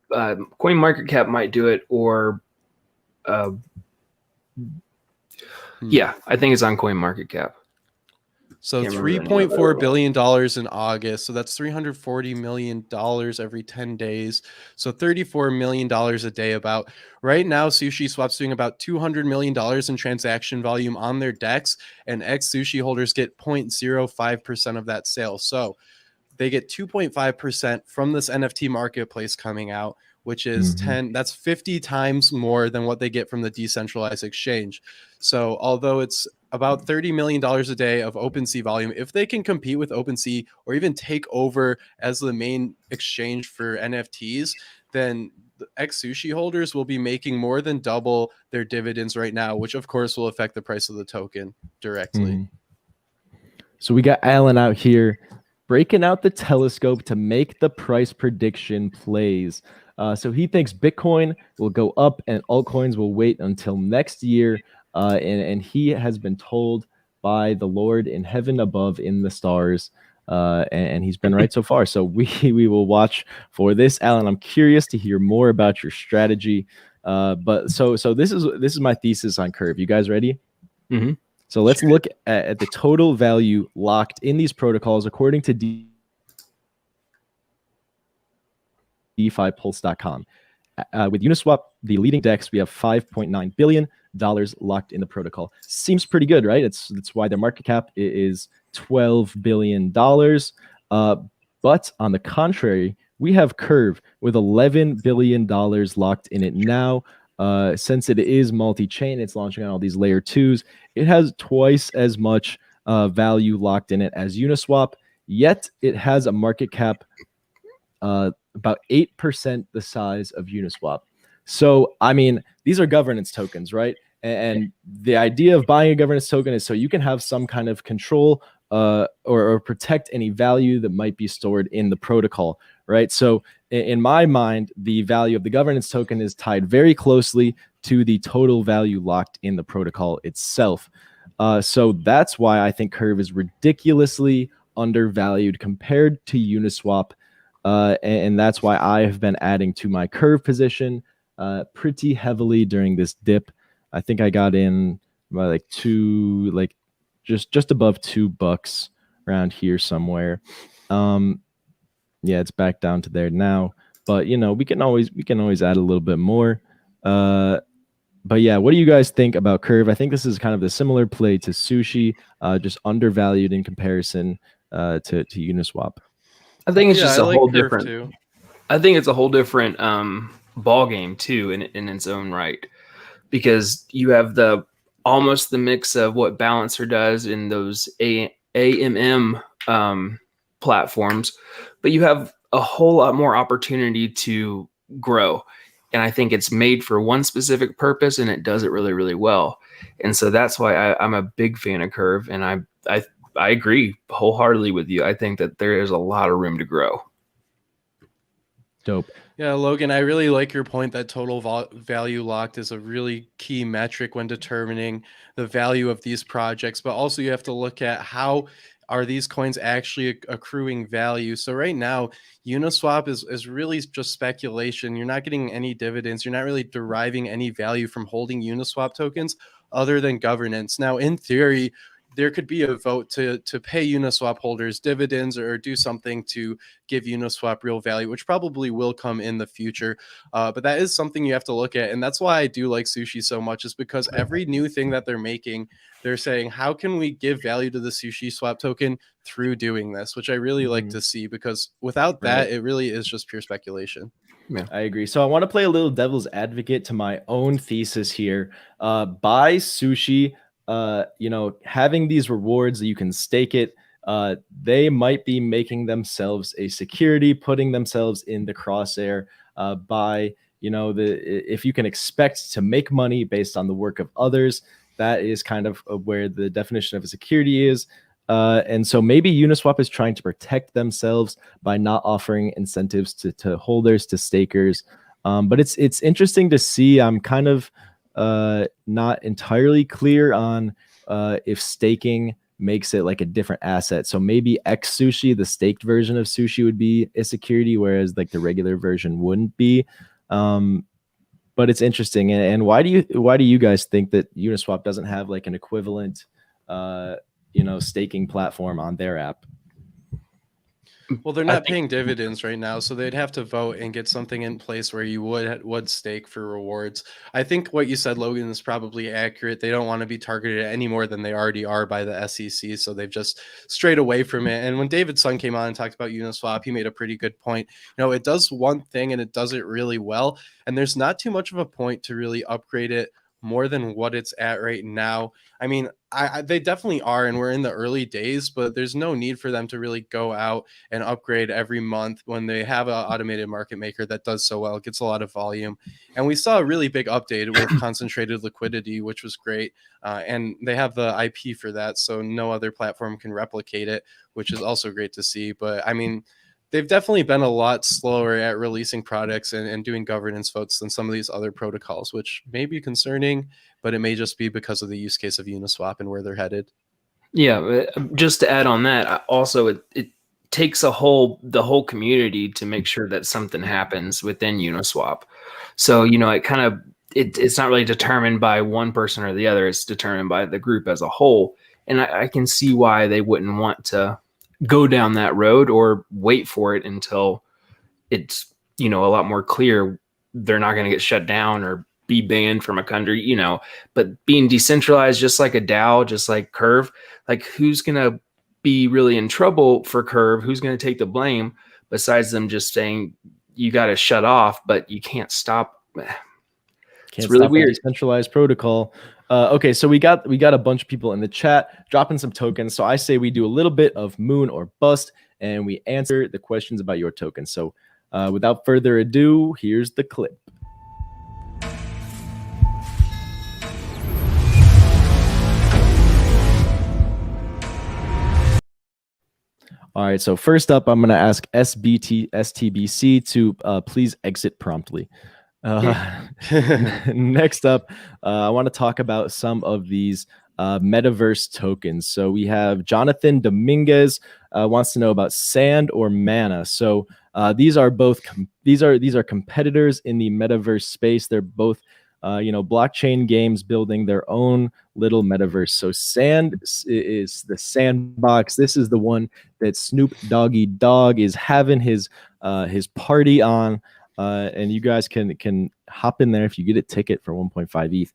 CoinMarketCap might do it, or yeah, I think it's on CoinMarketCap. So $3.4 billion in August. So that's $340 million every 10 days. So $34 million a day about. Right now, SushiSwap's doing about $200 million in transaction volume on their DEX, and X Sushi holders get 0.05% of that sale. So they get 2.5% from this NFT marketplace coming out, which is that's 50 times more than what they get from the decentralized exchange. So although it's about $30 million a day of OpenSea volume, if they can compete with OpenSea or even take over as the main exchange for NFTs, then the X Sushi holders will be making more than double their dividends right now, which of course will affect the price of the token directly. So we got Alan out here breaking out the telescope to make the price prediction plays. So he thinks Bitcoin will go up and altcoins will wait until next year. And he has been told by the Lord in heaven above in the stars. And he's been right so far. So we will watch for this. Alan, I'm curious to hear more about your strategy. But so this is my thesis on Curve. You guys ready? Mm-hmm. So let's look at the total value locked in these protocols according to DeFiPulse.com. With Uniswap, the leading DEX, we have $5.9 billion locked in the protocol. Seems pretty good, right? That's why their market cap is $12 billion. But on the contrary, we have Curve with $11 billion locked in it now. Since it is multi-chain, it's launching on all these layer 2s. It has twice as much value locked in it as Uniswap, yet it has a market cap about 8% the size of Uniswap. So, I mean, these are governance tokens, right? And the idea of buying a governance token is so you can have some kind of control or protect any value that might be stored in the protocol, right? So in my mind, the value of the governance token is tied very closely to the total value locked in the protocol itself. So that's why I think Curve is ridiculously undervalued compared to Uniswap. And that's why I have been adding to my Curve position pretty heavily during this dip. I think I got in by just above $2 around here somewhere. Yeah, it's back down to there now. But we can always add a little bit more. But yeah, what do you guys think about Curve? I think this is kind of the similar play to Sushi, just undervalued in comparison to Uniswap. I think it's just a like whole Curve different. too. I think it's a whole different ball game too in its own right, because you have almost the mix of what Balancer does in those AMM platforms, but you have a whole lot more opportunity to grow. And I think it's made for one specific purpose, and it does it really, really well. And so that's why I'm a big fan of Curve, and I agree wholeheartedly with you. I think that there is a lot of room to grow. Dope. Yeah, Logan, I really like your point that total value locked is a really key metric when determining the value of these projects, but also you have to look at how are these coins actually accruing value. So right now, Uniswap is really just speculation. You're not getting any dividends. You're not really deriving any value from holding Uniswap tokens other than governance. Now, in theory, there could be a vote to pay Uniswap holders dividends or do something to give Uniswap real value, which probably will come in the future. But that is something you have to look at. And that's why I do like Sushi so much, is because every new thing that they're making, they're saying, how can we give value to the Sushi Swap token through doing this, which I really like to see, because without that, it really is just pure speculation. Yeah, I agree. So I want to play a little devil's advocate to my own thesis here. Buy Sushi, having these rewards that you can stake it, they might be making themselves a security, putting themselves in the crosshair by, if you can expect to make money based on the work of others, that is kind of where the definition of a security is. And so maybe Uniswap is trying to protect themselves by not offering incentives to holders, to stakers. But it's interesting to see. I'm kind of not entirely clear on if staking makes it like a different asset. So maybe X Sushi, the staked version of Sushi, would be a security, whereas like the regular version wouldn't be. But it's interesting. And why do you guys think that Uniswap doesn't have like an equivalent staking platform on their app? Well, they're not paying dividends right now, so they'd have to vote and get something in place where you would stake for rewards. I think what you said, Logan, is probably accurate. They don't want to be targeted any more than they already are by the SEC, so they've just strayed away from it. And when David Sun came on and talked about Uniswap, he made a pretty good point. It does one thing and it does it really well, and there's not too much of a point to really upgrade it more than what it's at right now. I mean, they definitely are, and we're in the early days, but there's no need for them to really go out and upgrade every month when they have an automated market maker that does so well, gets a lot of volume. And we saw a really big update with concentrated liquidity, which was great. And they have the IP for that, so no other platform can replicate it, which is also great to see. But I mean, they've definitely been a lot slower at releasing products and doing governance votes than some of these other protocols, which may be concerning, but it may just be because of the use case of Uniswap and where they're headed. Yeah, just to add on that, also it takes the whole community to make sure that something happens within Uniswap. So it kind of it's not really determined by one person or the other. It's determined by the group as a whole. And I can see why they wouldn't want to go down that road or wait for it until it's a lot more clear they're not going to get shut down or be banned from a country, but being decentralized, just like a DAO, just like Curve, like who's going to be really in trouble for Curve? Who's going to take the blame besides them just saying you got to shut off, but you can't stop. It's really weird. Decentralized protocol. Okay, so we got a bunch of people in the chat dropping some tokens. So I say we do a little bit of moon or bust, and we answer the questions about your token. So without further ado, here's the clip. All right, so first up, I'm going to ask STBC to please exit promptly. Next up, I want to talk about some of these metaverse tokens. So we have Jonathan Dominguez wants to know about Sand or Mana. So these are both these are competitors in the metaverse space. They're both blockchain games building their own little metaverse. So Sand is the Sandbox. This is the one that Snoop Dogg is having his party on. And you guys can hop in there if you get a ticket for 1.5 ETH.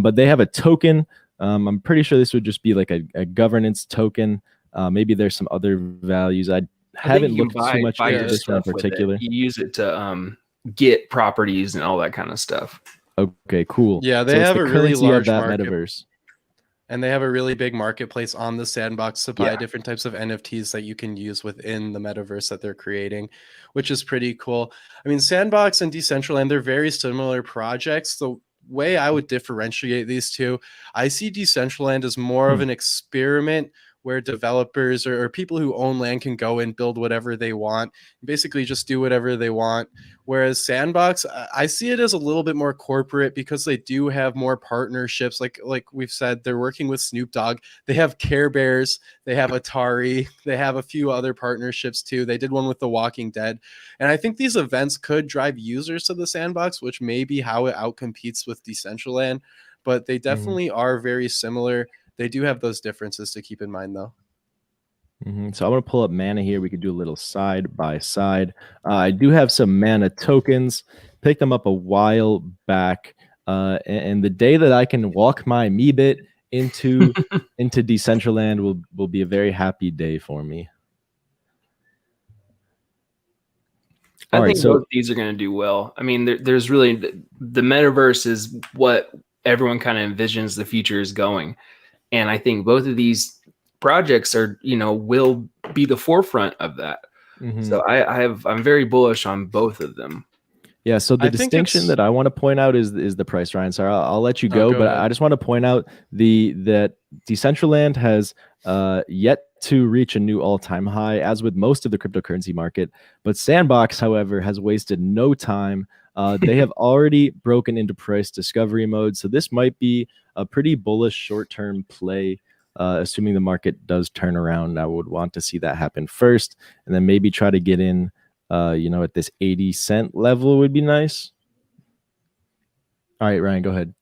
But they have a token. I'm pretty sure this would just be like a governance token. Maybe there's some other values. I haven't looked too much into this one in particular. You use it to get properties and all that kind of stuff. Okay, cool. Yeah, they have a really large metaverse. And they have a really big marketplace on the Sandbox to buy different types of NFTs that you can use within the metaverse that they're creating, which is pretty cool. I mean, Sandbox and Decentraland, they're very similar projects. The way I would differentiate these two, I see Decentraland as more of an experiment where developers or people who own land can go and build whatever they want, basically just do whatever they want. Whereas Sandbox, I see it as a little bit more corporate because they do have more partnerships. Like we've said, they're working with Snoop Dogg. They have Care Bears. They have Atari. They have a few other partnerships too. They did one with The Walking Dead. And I think these events could drive users to the Sandbox, which may be how it outcompetes with Decentraland. But they definitely are very similar. They do have those differences to keep in mind, though. So I'm going to pull up Mana here. We could do a little side by side. I do have some Mana tokens. Picked them up a while back. And the day that I can walk my Meebit into Decentraland will be a very happy day for me. I think both these are going to do well. I mean, there's really the metaverse is what everyone kind of envisions the future is going. And I think both of these projects are, will be the forefront of that. So I'm very bullish on both of them. Yeah. So the distinction that I want to point out is the price, Ryan. Sorry, I'll let you go, but ahead. I just want to point out that Decentraland has yet to reach a new all-time high, as with most of the cryptocurrency market. But Sandbox, however, has wasted no time. They have already broken into price discovery mode. So this might be a pretty bullish short-term play, assuming the market does turn around. I would want to see that happen first, and then maybe try to get in, at this 80-cent level would be nice. All right, Ryan, go ahead.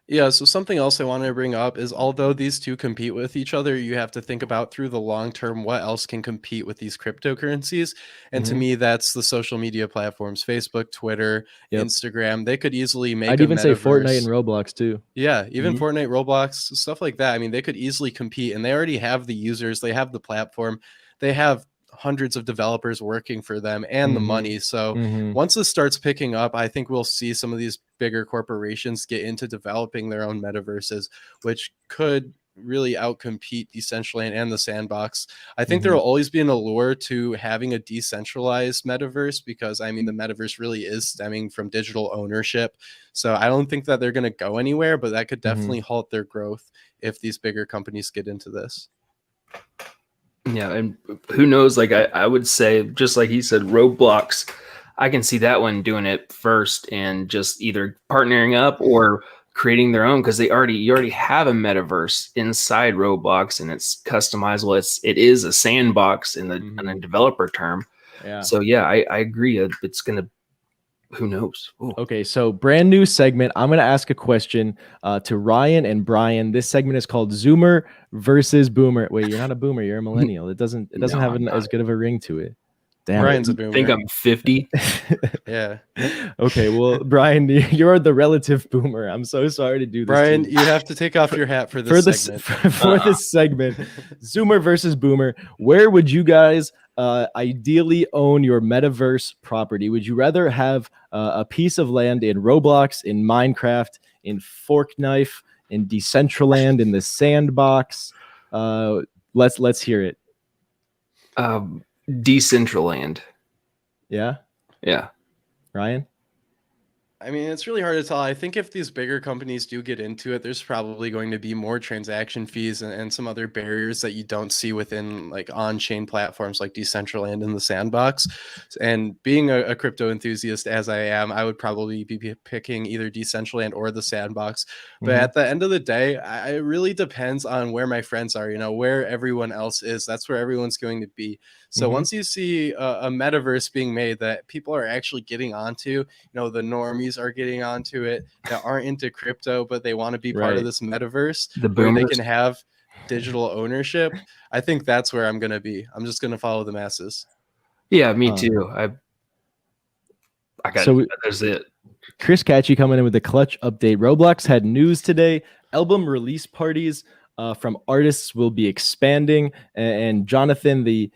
Yeah, so something else I wanted to bring up is although these two compete with each other, you have to think about through the long term what else can compete with these cryptocurrencies. And to me, that's the social media platforms, Facebook, Twitter, Instagram. They could easily make I'd even say Fortnite and Roblox too. Yeah, even Fortnite, Roblox, stuff like that. I mean, they could easily compete, and they already have the users, they have the platform, they have hundreds of developers working for them and the money. So once this starts picking up, I think we'll see some of these bigger corporations get into developing their own metaverses, which could really outcompete Decentraland and the Sandbox. I think there will always be an allure to having a decentralized metaverse because, I mean, the metaverse really is stemming from digital ownership. So I don't think that they're going to go anywhere, but that could definitely halt their growth if these bigger companies get into this. Yeah, and who knows, like I would say, just like he said, Roblox, I can see that one doing it first and just either partnering up or creating their own, because you already have a metaverse inside Roblox, and it's customizable. It is a sandbox in a developer term. Yeah. So yeah, I agree. It's gonna, who knows? Ooh. Okay, so brand new segment. I'm going to ask a question to Ryan and Brian. This segment is called Zoomer versus Boomer. Wait, you're not a boomer. You're a millennial. It doesn't No, have I'm as good of a ring to it. Damn. Brian's a I boomer. think I'm 50. Yeah. Okay, well, Brian, you're the relative boomer. I'm so sorry to do this. Brian, to you. you have to take off your hat for this segment. For this segment, Zoomer versus Boomer. Where would you guys ideally own your metaverse property? Would you rather have a piece of land in Roblox, in Minecraft, in Forknife, in Decentraland, in the Sandbox? Let's hear it. Decentraland. Yeah, Ryan. I mean, it's really hard to tell. I think if these bigger companies do get into it, there's probably going to be more transaction fees and some other barriers that you don't see within like on-chain platforms like Decentraland and the Sandbox. And being a crypto enthusiast as I am, I would probably be picking either Decentraland or the Sandbox. But at the end of the day, it really depends on where my friends are, you know, where everyone else is. That's where everyone's going to be. So once you see a metaverse being made that people are actually getting onto, you know, the normies are getting onto it that aren't into crypto, but they want to be part of this metaverse where they can have digital ownership. I think that's where I'm going to be. I'm just going to follow the masses. Yeah, me too. I got so that's it. Chris Catchy coming in with a clutch update. Roblox had news today. Album release parties from artists will be expanding. And Jonathan, the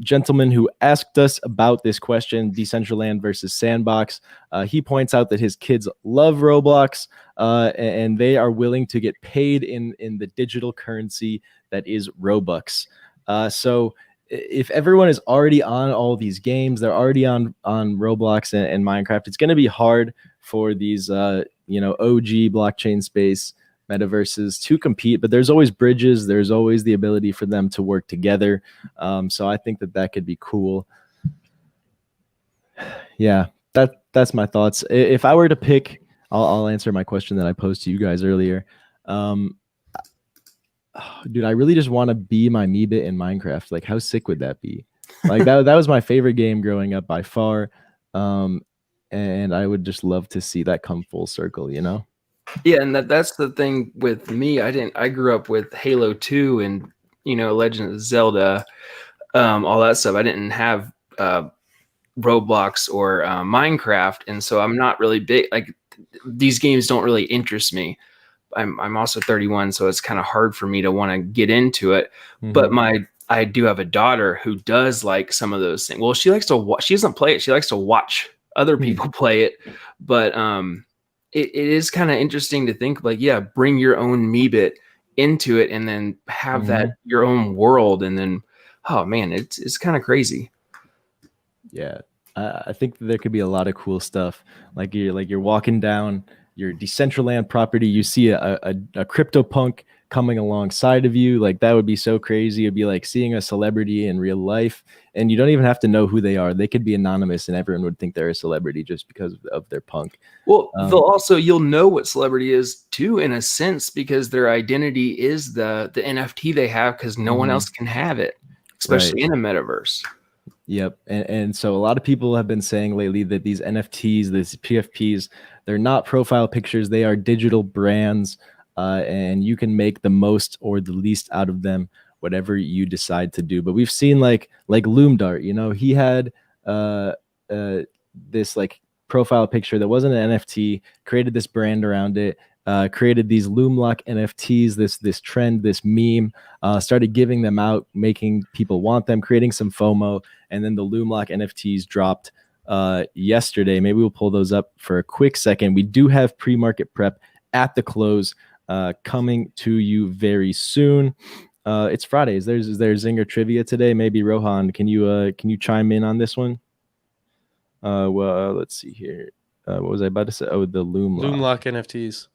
gentleman who asked us about this question, Decentraland versus Sandbox, he points out that his kids love Roblox and they are willing to get paid in the digital currency that is Robux. So if everyone is already on all these games, they're already on Roblox and Minecraft, it's going to be hard for these OG blockchain space metaverses to compete, but there's always bridges. There's always the ability for them to work together. So I think that could be cool. Yeah, that's my thoughts. If I were to pick, I'll answer my question that I posed to you guys earlier. Dude, I really just want to be my Meebit in Minecraft. Like, how sick would that be? Like that was my favorite game growing up by far. And I would just love to see that come full circle, you know? Yeah, and that's the thing with me. I grew up with Halo 2 and, you know, Legend of Zelda, all that stuff. I didn't have Roblox or Minecraft, and so I'm not really big. Like, these games don't really interest me. I'm also 31, so it's kind of hard for me to want to get into it. But I do have a daughter who does like some of those things. Well, she likes to watch. She doesn't play it. She likes to watch other people play it. But it is kind of interesting to think, like, yeah, bring your own Meebit into it and then have that your own world. And then, oh man, it's kind of crazy. Yeah. I think there could be a lot of cool stuff. Like you're walking down your Decentraland property, you see a CryptoPunk coming alongside of you. Like, that would be so crazy. It'd be like seeing a celebrity in real life, and you don't even have to know who they are. They could be anonymous and everyone would think they're a celebrity just because of their punk. Well, you'll know what celebrity is too, in a sense, because their identity is the NFT they have, because no one else can have it, especially in a metaverse. Yep. And so a lot of people have been saying lately that these NFTs, these PFPs, they're not profile pictures. They are digital brands, and you can make the most or the least out of them, whatever you decide to do. But we've seen like Loomdart, you know, he had this like profile picture that wasn't an NFT, created this brand around it, created these Loomlock NFTs, this trend, this meme, started giving them out, making people want them, creating some FOMO. And then the Loomlock NFTs dropped yesterday. Maybe we'll pull those up for a quick second. We do have pre-market prep at the close coming to you very soon. It's Fridays. There's Zinger trivia today. Maybe Rohan, can you chime in on this one? Well, let's see here. What was I about to say? Oh, the Loomlock NFTs.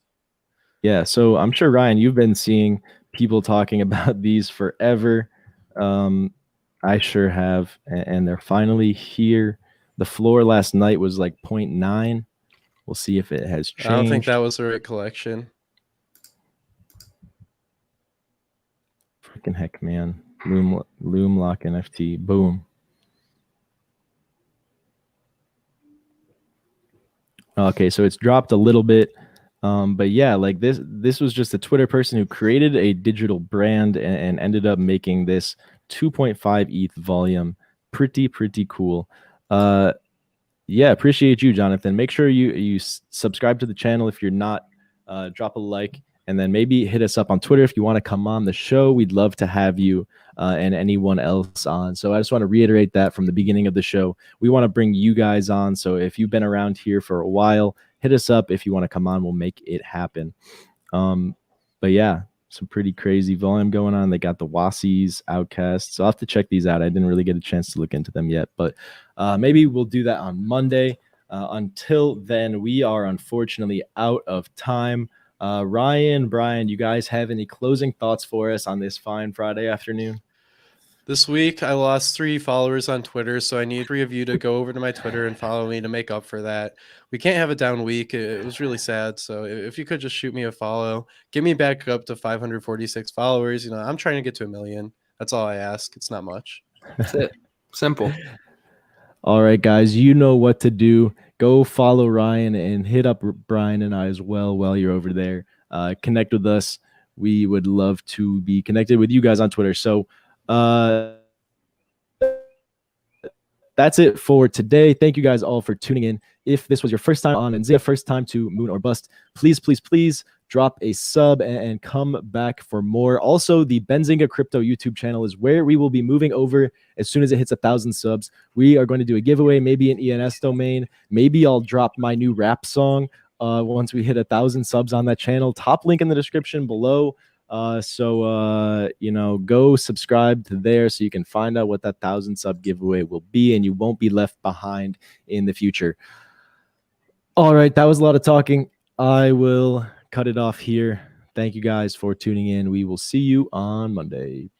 Yeah, so I'm sure, Ryan, you've been seeing people talking about these forever. I sure have, and they're finally here. The floor last night was like 0.9. We'll see if it has changed. I don't think that was the right collection. Freaking heck, man. Loom lock NFT. Boom. Okay, so it's dropped a little bit. But yeah, like this was just a Twitter person who created a digital brand and ended up making this 2.5 ETH volume. Pretty cool. Yeah, appreciate you, Jonathan. Make sure you subscribe to the channel if you're not. Drop a like, and then maybe hit us up on Twitter if you want to come on the show. We'd love to have you and anyone else on. So I just want to reiterate that from the beginning of the show. We want to bring you guys on. So if you've been around here for a while, hit us up. If you want to come on, we'll make it happen. But yeah, some pretty crazy volume going on. They got the Wassies, Outcasts. So I'll have to check these out. I didn't really get a chance to look into them yet, but maybe we'll do that on Monday. Until then, we are unfortunately out of time. Ryan, Brian, you guys have any closing thoughts for us on this fine Friday afternoon? This week, I lost 3 followers on Twitter, so I need 3 of you to go over to my Twitter and follow me to make up for that. We can't have a down week. It was really sad, so if you could just shoot me a follow, get me back up to 546 followers. You know, I'm trying to get to 1 million. That's all I ask. It's not much. That's it. Simple. All right, guys, you know what to do. Go follow Ryan and hit up Brian and I as well while you're over there. Connect with us. We would love to be connected with you guys on Twitter. So that's it for today. Thank you guys all for tuning in. If this was your first time on Benzinga, first time to Moon or Bust, please drop a sub and come back for more. Also, the Benzinga Crypto YouTube channel is where we will be moving over as soon as it hits 1,000 subs. We are going to do a giveaway, maybe an ENS domain. Maybe I'll drop my new rap song once we hit 1,000 subs on that channel. Top link in the description below. You know, go subscribe to there so you can find out what that 1,000 sub giveaway will be, and you won't be left behind in the future. All right, that was a lot of talking. I will cut it off here. Thank you guys for tuning in. We will see you on Monday.